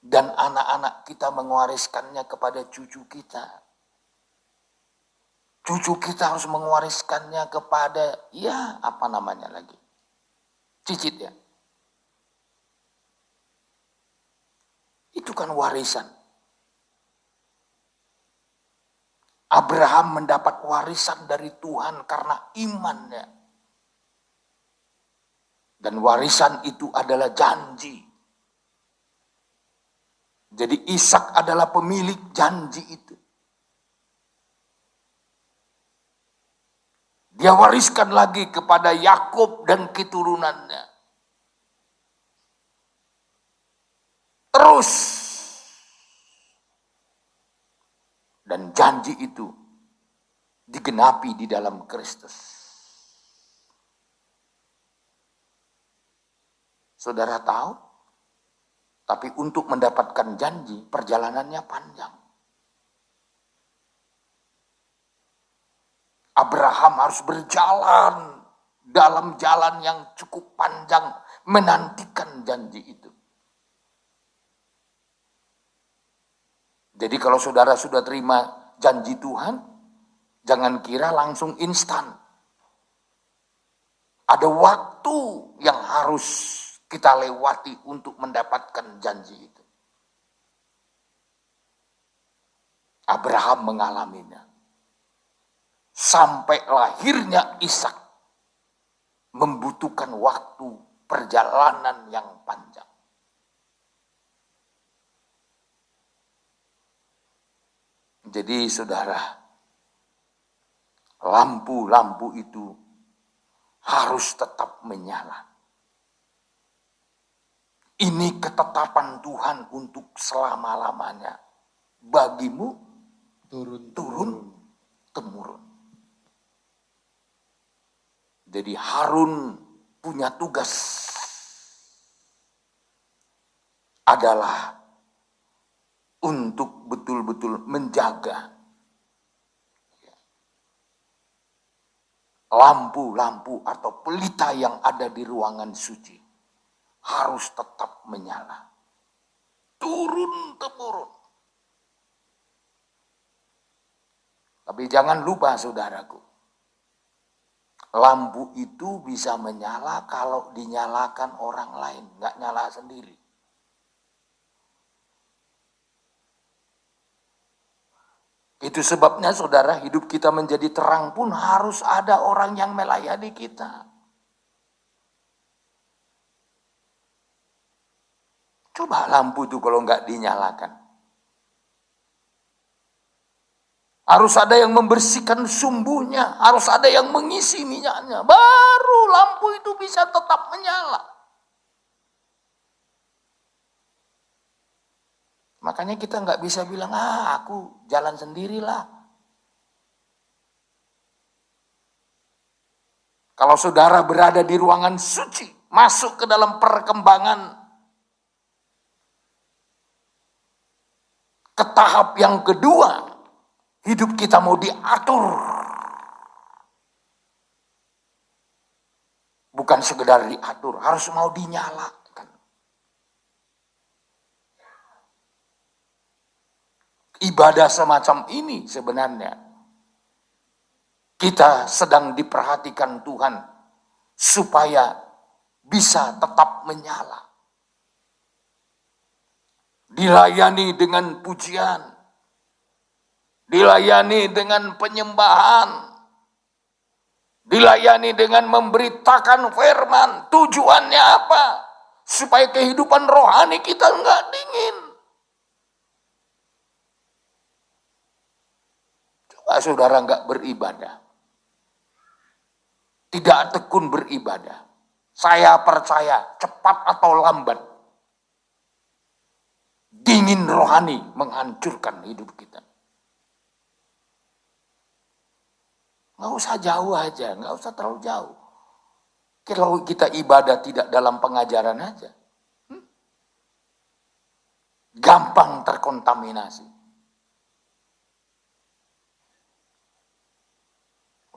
Dan anak-anak kita mewariskannya kepada cucu kita. Cucu kita harus mewariskannya kepada, apa namanya lagi? Cicit ya. Itu kan warisan. Abraham mendapat warisan dari Tuhan karena imannya. Dan warisan itu adalah janji. Jadi Ishak adalah pemilik janji itu. Dia wariskan lagi kepada Yakub dan keturunannya. Terus. Dan janji itu digenapi di dalam Kristus. Saudara tahu? Tapi untuk mendapatkan janji, perjalanannya panjang. Abraham harus berjalan dalam jalan yang cukup panjang, menantikan janji itu. Jadi kalau saudara sudah terima janji Tuhan, jangan kira langsung instan. Ada waktu yang harus kita lewati untuk mendapatkan janji itu. Abraham mengalaminya. Sampai lahirnya Ishak membutuhkan waktu perjalanan yang panjang. Jadi saudara, lampu-lampu itu harus tetap menyala. Ini ketetapan Tuhan untuk selama-lamanya. Bagimu turun-temurun. Jadi Harun punya tugas adalah untuk betul-betul menjaga lampu-lampu atau pelita yang ada di ruangan suci harus tetap menyala. Turun-temurun. Tapi jangan lupa saudaraku, lampu itu bisa menyala kalau dinyalakan orang lain, nggak nyala sendiri. Itu sebabnya saudara, hidup kita menjadi terang pun harus ada orang yang melayani kita. Coba lampu itu kalau nggak dinyalakan. Harus ada yang membersihkan sumbunya, harus ada yang mengisi minyaknya. Baru lampu itu bisa tetap menyala. Makanya kita nggak bisa bilang, aku jalan sendirilah. Kalau saudara berada di ruangan suci, masuk ke dalam perkembangan ke tahap yang kedua, hidup kita mau diatur. Bukan sekedar diatur, harus mau dinyalakan. Ibadah semacam ini sebenarnya kita sedang diperhatikan Tuhan supaya bisa tetap menyala. Dilayani dengan pujian, dilayani dengan penyembahan, dilayani dengan memberitakan firman. Tujuannya apa? Supaya kehidupan rohani kita enggak dingin. Coba saudara enggak beribadah, tidak tekun beribadah, saya percaya cepat atau lambat dingin rohani menghancurkan hidup kita. Nggak usah jauh aja, nggak usah terlalu jauh. Kalau kita ibadah tidak dalam pengajaran aja, gampang terkontaminasi.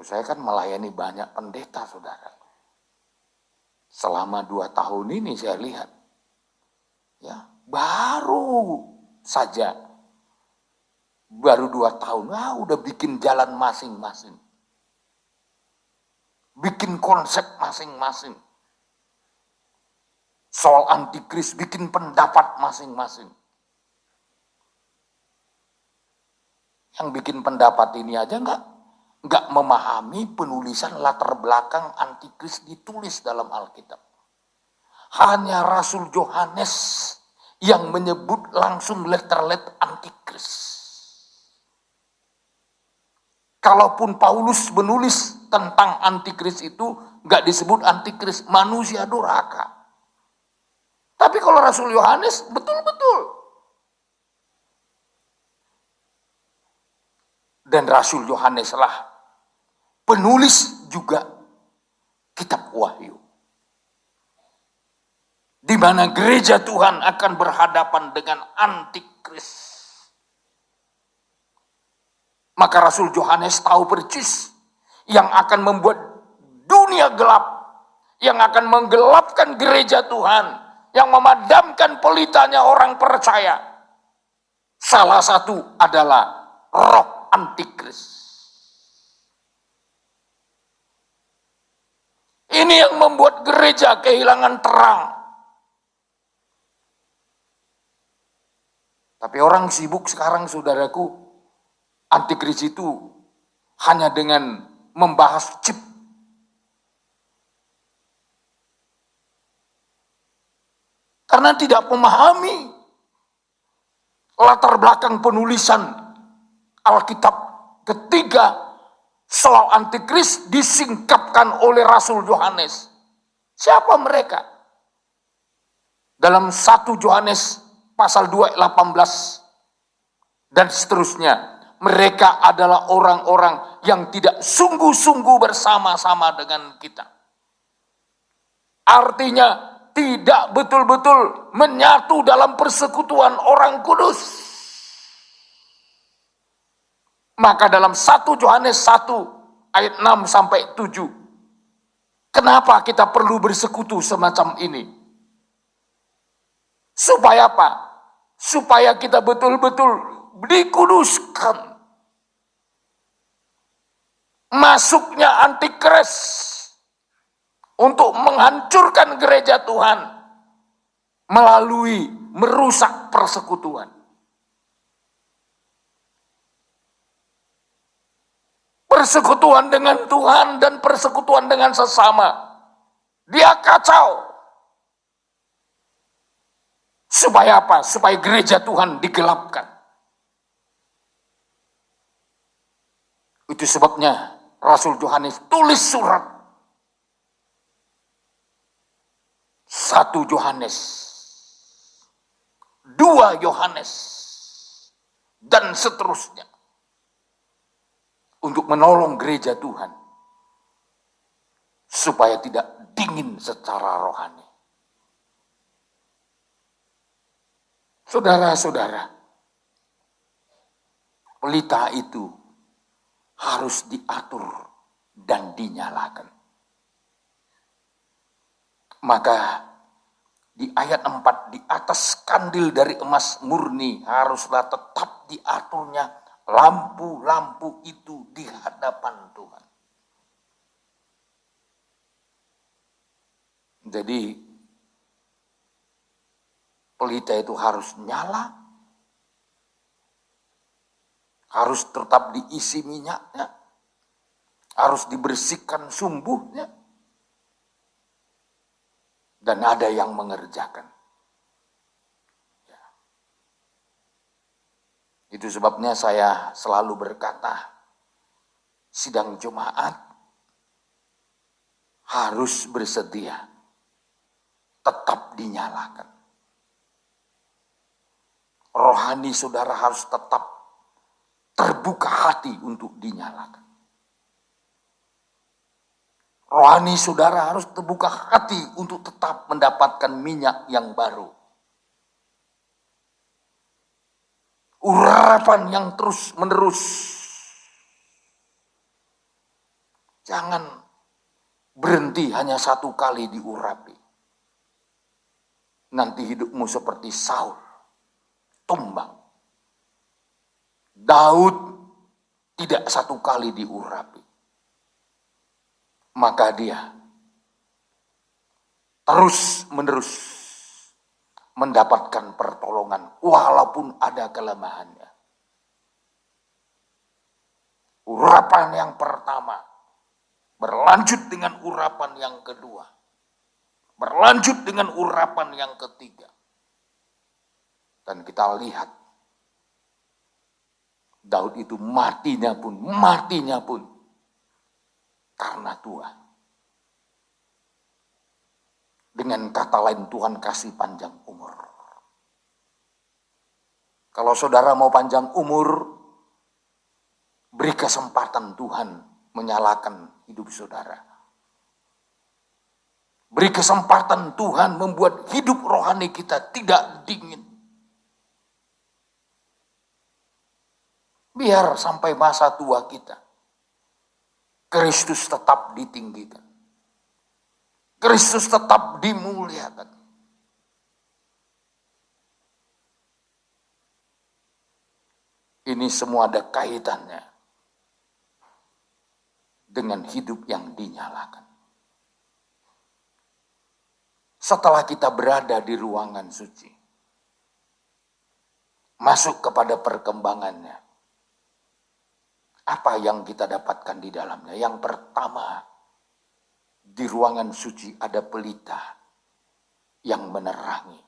Saya kan melayani banyak pendeta, saudara. Selama 2 tahun ini saya lihat, ya baru 2 tahun, udah bikin jalan masing-masing. Bikin konsep masing-masing. Soal antikris, bikin pendapat masing-masing. Yang bikin pendapat ini aja nggak memahami penulisan latar belakang antikris ditulis dalam Alkitab. Hanya Rasul Yohanes yang menyebut langsung letter-letter antikris. Kalaupun Paulus menulis tentang antikris itu, nggak disebut antikris, manusia durhaka. Tapi kalau Rasul Yohanes, betul-betul. Dan Rasul Yohanes lah penulis juga kitab Wahyu. Di mana gereja Tuhan akan berhadapan dengan antikris. Maka Rasul Yohanes tahu persis yang akan membuat dunia gelap, yang akan menggelapkan gereja Tuhan, yang memadamkan pelitanya orang percaya. Salah satu adalah roh antikris. Ini yang membuat gereja kehilangan terang. Tapi orang sibuk sekarang, saudaraku, antikris itu hanya dengan membahas chip. Karena tidak memahami latar belakang penulisan Alkitab ketiga soal antikris disingkapkan oleh Rasul Yohanes. Siapa mereka? Dalam 1 Yohanes pasal 2 ayat 18 dan seterusnya, mereka adalah orang-orang yang tidak sungguh-sungguh bersama-sama dengan kita. Artinya tidak betul-betul menyatu dalam persekutuan orang kudus. Maka dalam 1 Yohanes 1 ayat 6 sampai 7, kenapa kita perlu bersekutu semacam ini? Supaya apa? Supaya kita betul-betul dikuduskan. Masuknya antikris untuk menghancurkan gereja Tuhan melalui merusak persekutuan. Persekutuan dengan Tuhan dan persekutuan dengan sesama, dia kacau. Supaya apa? Supaya gereja Tuhan digelapkan. Itu sebabnya Rasul Yohanes tulis surat 1 Yohanes, 2 Yohanes, dan seterusnya. Untuk menolong gereja Tuhan. Supaya tidak dingin secara rohani. Saudara-saudara, pelita itu harus diatur dan dinyalakan. Maka di ayat 4, di atas kandil dari emas murni haruslah tetap diaturnya lampu-lampu itu di hadapan Tuhan. Jadi pelita itu harus nyala, harus tetap diisi minyaknya, harus dibersihkan sumbunya, dan ada yang mengerjakan. Itu sebabnya saya selalu berkata, sidang jemaat harus bersedia, tetap dinyalakan. Rohani saudara harus tetap terbuka hati untuk dinyalakan. Rohani saudara harus terbuka hati untuk tetap mendapatkan minyak yang baru. urapan yang terus menerus. Jangan berhenti hanya satu kali diurapi. Nanti hidupmu seperti Saul, tumbang. Daud tidak satu kali diurapi. Maka dia terus menerus mendapatkan pertolongan walaupun ada kelemahannya. Urapan yang pertama berlanjut dengan urapan yang kedua. Berlanjut dengan urapan yang ketiga. Dan kita lihat Daud itu matinya pun karena Tuhan. Dengan kata lain Tuhan kasih panjang umur. Kalau saudara mau panjang umur, beri kesempatan Tuhan menyalakan hidup saudara. Beri kesempatan Tuhan membuat hidup rohani kita tidak dingin. Biar sampai masa tua kita, Kristus tetap ditinggikan. Kristus tetap dimuliakan. Ini semua ada kaitannya dengan hidup yang dinyalakan. Setelah kita berada di ruangan suci, masuk kepada perkembangannya, apa yang kita dapatkan di dalamnya? Yang pertama, di ruangan suci ada pelita yang menerangi.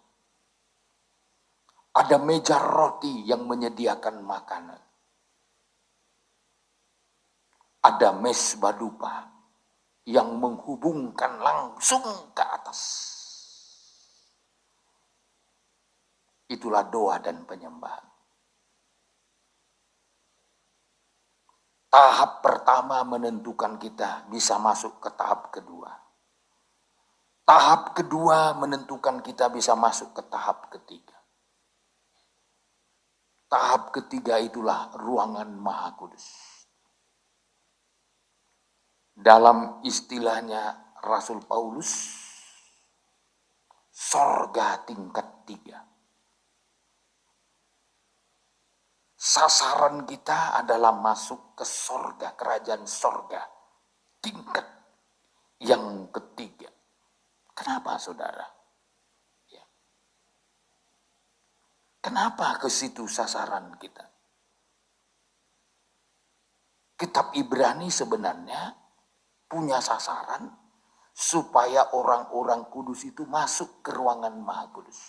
Ada meja roti yang menyediakan makanan. Ada mesbah dupa yang menghubungkan langsung ke atas. Itulah doa dan penyembahan. Tahap pertama menentukan kita bisa masuk ke tahap kedua. Tahap kedua menentukan kita bisa masuk ke tahap ketiga. Tahap ketiga itulah ruangan Maha Kudus. Dalam istilahnya Rasul Paulus, sorga tingkat 3. Sasaran kita adalah masuk ke sorga, kerajaan sorga, tingkat yang ketiga. Kenapa saudara? Ya. Kenapa ke situ sasaran kita? Kitab Ibrani sebenarnya punya sasaran supaya orang-orang kudus itu masuk ke ruangan Maha Kudus.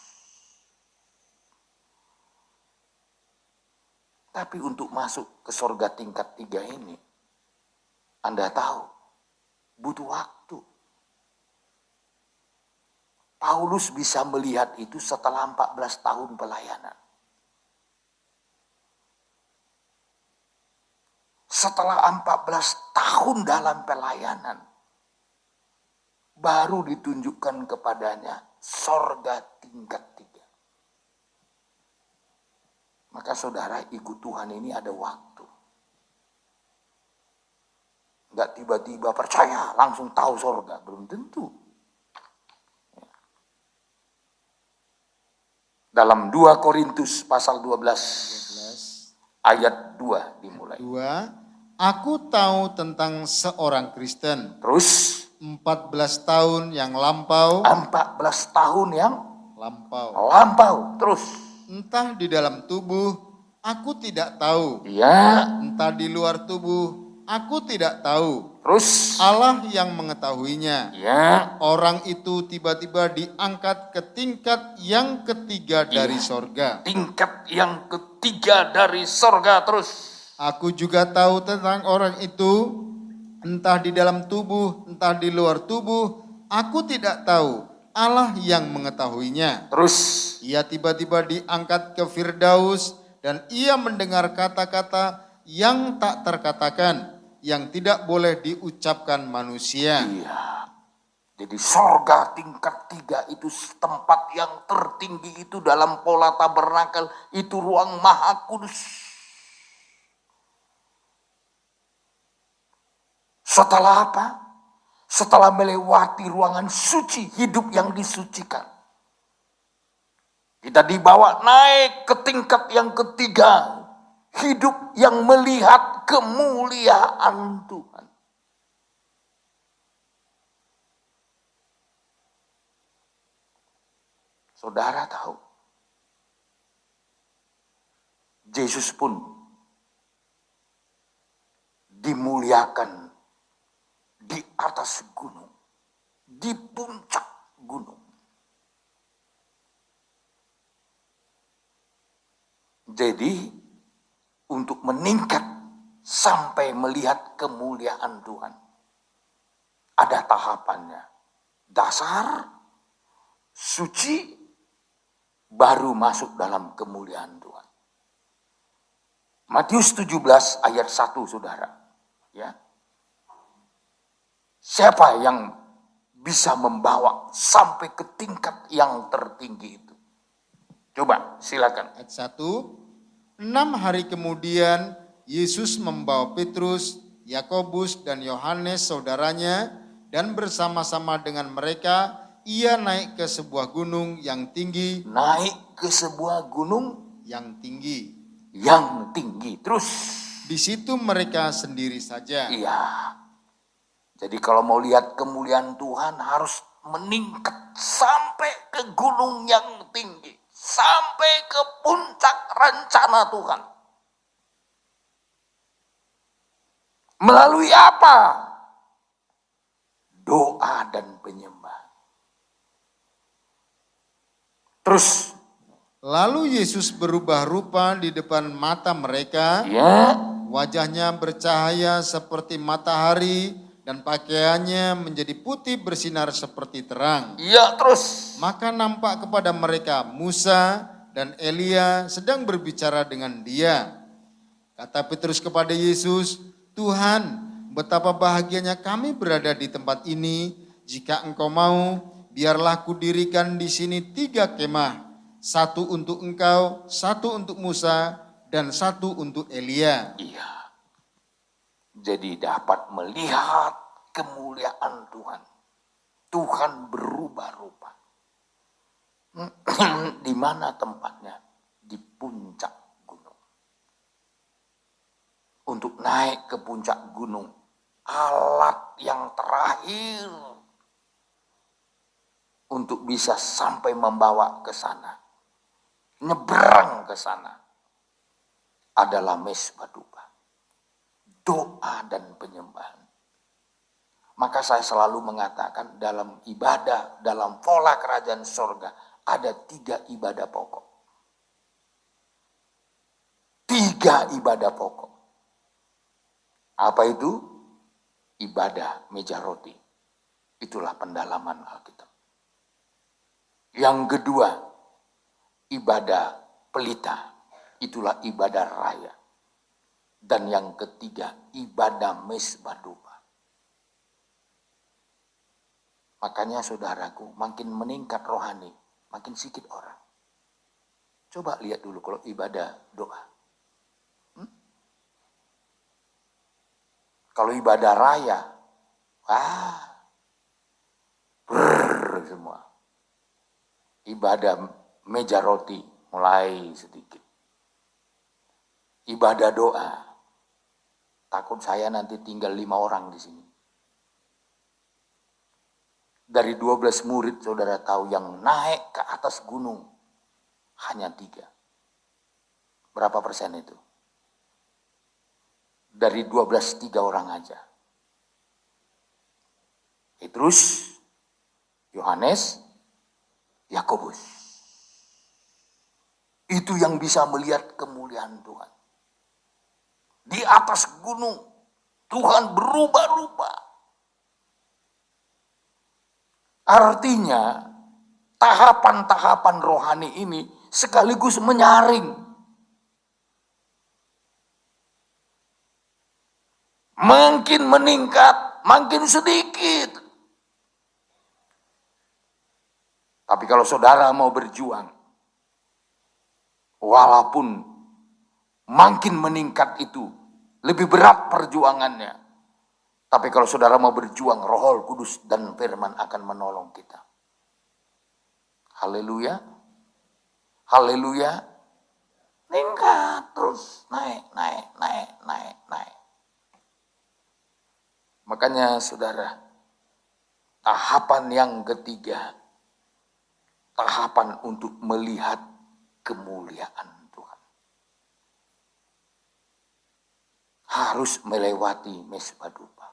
Tapi untuk masuk ke sorga tingkat 3 ini, Anda tahu, butuh waktu. Paulus bisa melihat itu setelah 14 tahun pelayanan. Setelah 14 tahun dalam pelayanan, baru ditunjukkan kepadanya sorga tingkat 3. Maka saudara ikut Tuhan ini ada waktu. Enggak tiba-tiba percaya langsung tahu sorga, belum tentu. Dalam 2 Korintus pasal 12 ayat 2 dimulai. 2, aku tahu tentang seorang Kristen. Terus 14 tahun yang lampau. 14 tahun yang lampau. Terus Entah di dalam tubuh, aku tidak tahu. ya, Entah di luar tubuh, aku tidak tahu. terus Allah yang mengetahuinya. ya, Orang itu tiba-tiba diangkat ke tingkat yang ketiga dari sorga. tingkat yang ketiga dari sorga. Terus Aku juga tahu tentang orang itu, entah di dalam tubuh, entah di luar tubuh, aku tidak tahu. Allah yang mengetahuinya. Terus Ia tiba-tiba diangkat ke Firdaus dan ia mendengar kata-kata yang tak terkatakan, yang tidak boleh diucapkan manusia. iya, Jadi sorga tingkat 3 itu tempat yang tertinggi itu dalam pola tabernakel, itu ruang maha kudus. Setelah apa? Setelah melewati ruangan suci, hidup yang disucikan. Kita dibawa naik ke tingkat yang ketiga, hidup yang melihat kemuliaan Tuhan. Saudara tahu, Yesus pun dimuliakan di atas gunung, di puncak gunung. Jadi, untuk meningkat sampai melihat kemuliaan Tuhan, ada tahapannya. Dasar, suci, baru masuk dalam kemuliaan Tuhan. Matius 17 ayat 1, saudara. Ya. Siapa yang bisa membawa sampai ke tingkat yang tertinggi itu? Coba, silakan. Ayat 1, 6 hari kemudian Yesus membawa Petrus, Yakobus, dan Yohanes saudaranya, dan bersama-sama dengan mereka ia naik ke sebuah gunung yang tinggi. Naik ke sebuah gunung yang tinggi. Yang tinggi. Terus di situ mereka sendiri saja. Iya. Jadi kalau mau lihat kemuliaan Tuhan harus meningkat sampai ke gunung yang tinggi. Sampai ke puncak rencana Tuhan. Melalui apa? Doa dan penyembah. Terus lalu Yesus berubah rupa di depan mata mereka. Ya. Wajahnya bercahaya seperti matahari dan pakaiannya menjadi putih bersinar seperti terang. Ya, terus. Maka nampak kepada mereka Musa dan Elia sedang berbicara dengan dia. Kata Petrus kepada Yesus, "Tuhan, betapa bahagianya kami berada di tempat ini. Jika Engkau mau, biarlah kudirikan di sini 3 kemah. 1 untuk Engkau, 1 untuk Musa, dan 1 untuk Elia." Iya. Jadi dapat melihat kemuliaan Tuhan. Tuhan berubah-ubah. Di mana tempatnya? Di puncak gunung. Untuk naik ke puncak gunung, alat yang terakhir untuk bisa sampai membawa ke sana, nyebrang ke sana, adalah mesbah dupa, doa dan penyembahan. Maka saya selalu mengatakan dalam ibadah, dalam pola kerajaan sorga, ada 3 ibadah pokok. 3 ibadah pokok. Apa itu? Ibadah meja roti. Itulah pendalaman Alkitab. Yang kedua, ibadah pelita. Itulah ibadah raya. Dan yang ketiga, ibadah mesbah dupa. Makanya saudaraku, makin meningkat rohani, makin sedikit orang. Coba lihat dulu kalau ibadah doa. Kalau ibadah raya, semua. Ibadah meja roti, mulai sedikit. Ibadah doa, takut saya nanti tinggal 5 orang di sini. Dari 12 murid, saudara tahu yang naik ke atas gunung, hanya 3. Berapa persen itu? Dari 12, 3 orang aja. Petrus, Yohanes, Yakobus. Itu yang bisa melihat kemuliaan Tuhan. Di atas gunung, Tuhan berubah-ubah. Artinya, tahapan-tahapan rohani ini sekaligus menyaring. Makin meningkat, makin sedikit. Tapi kalau saudara mau berjuang, walaupun makin meningkat itu, lebih berat perjuangannya. Tapi kalau saudara mau berjuang, Roh Kudus dan firman akan menolong kita. Haleluya. Haleluya. Meningkat terus, naik. Makanya saudara, tahapan yang ketiga, tahapan untuk melihat kemuliaan Tuhan. Harus melewati mezbah dupa.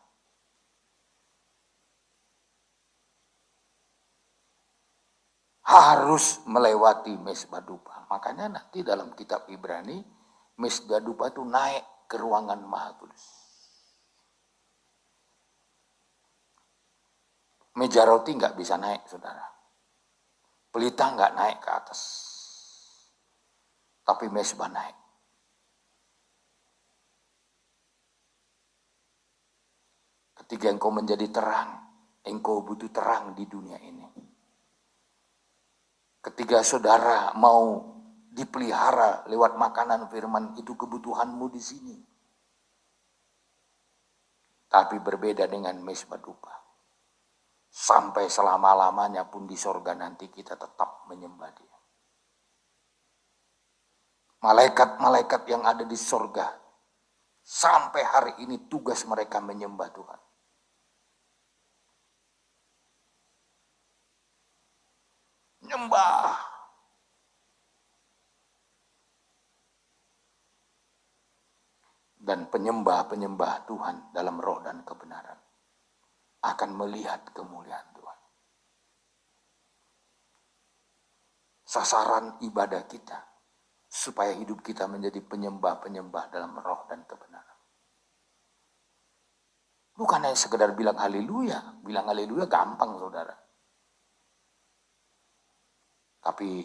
Harus melewati mezbah dupa. Makanya nanti dalam kitab Ibrani, mezbah dupa itu naik ke ruangan Maha Kudus. Meja roti nggak bisa naik, saudara. Pelita nggak naik ke atas. Tapi mezbah naik. Ketika engkau menjadi terang, engkau butuh terang di dunia ini. Ketika saudara mau dipelihara lewat makanan firman, itu kebutuhanmu di sini. Tapi berbeda dengan mezbah dupa. Sampai selama-lamanya pun di sorga nanti kita tetap menyembah Dia. Malaikat-malaikat yang ada di sorga, sampai hari ini tugas mereka menyembah Tuhan. Nyembah. Dan penyembah-penyembah Tuhan dalam roh dan kebenaran akan melihat kemuliaan Tuhan. Sasaran ibadah kita supaya hidup kita menjadi penyembah-penyembah dalam roh dan kebenaran. Bukan hanya sekedar bilang haleluya. Bilang haleluya gampang, saudara. Tapi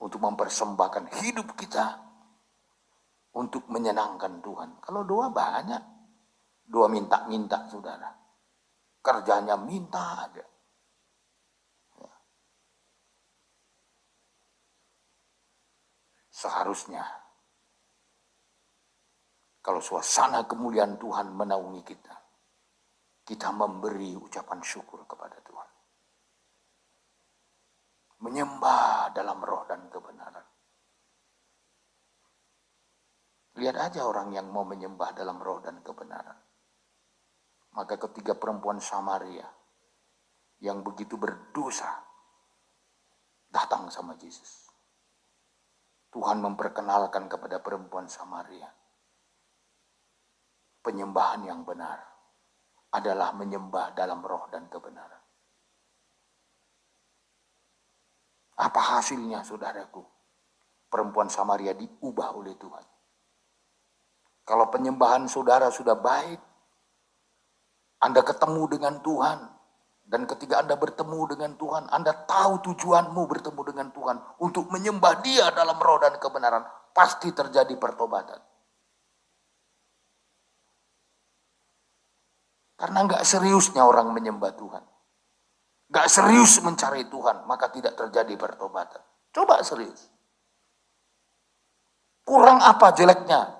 untuk mempersembahkan hidup kita untuk menyenangkan Tuhan. Kalau doa banyak. Doa minta-minta, saudara. Kerjanya minta aja. Ya. Seharusnya kalau suasana kemuliaan Tuhan menaungi kita, kita memberi ucapan syukur kepada Tuhan. Menyembah dalam roh dan kebenaran. Lihat aja orang yang mau menyembah dalam roh dan kebenaran. Maka ketiga perempuan Samaria yang begitu berdosa datang sama Yesus. Tuhan memperkenalkan kepada perempuan Samaria, penyembahan yang benar adalah menyembah dalam roh dan kebenaran. Apa hasilnya, saudaraku? Perempuan Samaria diubah oleh Tuhan. Kalau penyembahan saudara sudah baik, Anda ketemu dengan Tuhan, dan ketika Anda bertemu dengan Tuhan, Anda tahu tujuanmu bertemu dengan Tuhan untuk menyembah Dia dalam roh dan kebenaran, pasti terjadi pertobatan. Karena nggak seriusnya orang menyembah Tuhan. Gak serius mencari Tuhan, maka tidak terjadi pertobatan. Coba serius. Kurang apa jeleknya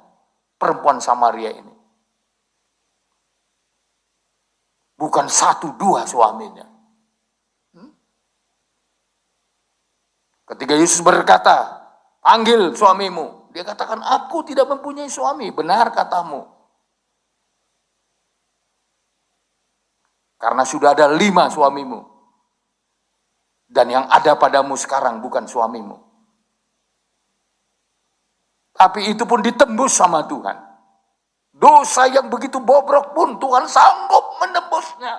perempuan Samaria ini? Bukan 1, 2 suaminya. Ketika Yesus berkata, panggil suamimu. Dia katakan, aku tidak mempunyai suami. Benar katamu. Karena sudah ada 5 suamimu. Dan yang ada padamu sekarang bukan suamimu. Tapi itu pun ditembus sama Tuhan. Dosa yang begitu bobrok pun Tuhan sanggup menembusnya.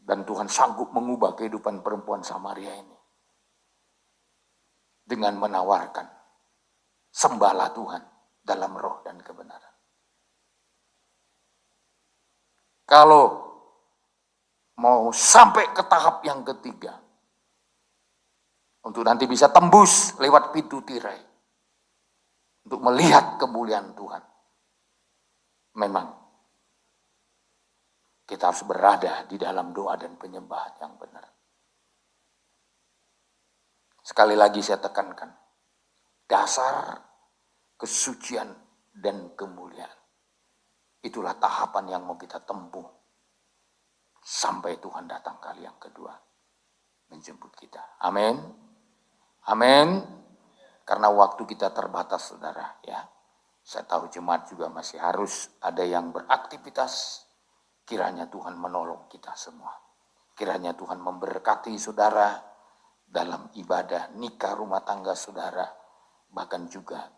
Dan Tuhan sanggup mengubah kehidupan perempuan Samaria ini. Dengan menawarkan, sembahlah Tuhan dalam roh dan kebenaran. Kalau mau sampai ke tahap yang ketiga, untuk nanti bisa tembus lewat pintu tirai, untuk melihat kemuliaan Tuhan, memang Kita harus berada di dalam doa dan penyembahan yang benar. Sekali lagi saya tekankan, dasar kesucian dan kemuliaan. Itulah tahapan yang mau kita tempuh sampai Tuhan datang kali yang kedua menjemput kita. Amin. Amin. Karena waktu kita terbatas, saudara, ya. Saya tahu jemaat juga masih harus ada yang beraktivitas. Kiranya Tuhan menolong kita semua. Kiranya Tuhan memberkati saudara dalam ibadah nikah rumah tangga saudara, bahkan juga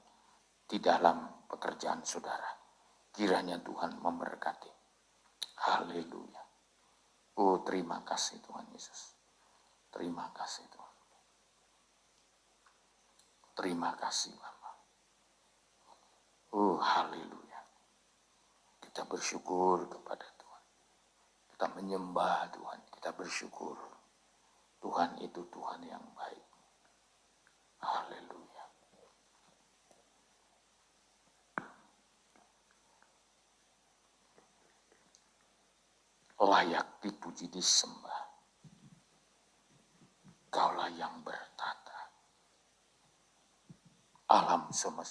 di dalam pekerjaan saudara. Kiranya Tuhan memberkati. Haleluya. Oh, terima kasih Tuhan Yesus. Terima kasih Tuhan. Terima kasih Bapa. Oh, haleluya. Kita bersyukur kepada Tuhan. Kita menyembah Tuhan. Kita bersyukur. Tuhan itu Tuhan yang baik. Haleluya. Layak dipuji disembah. Kaulah yang bertata. Alam semesta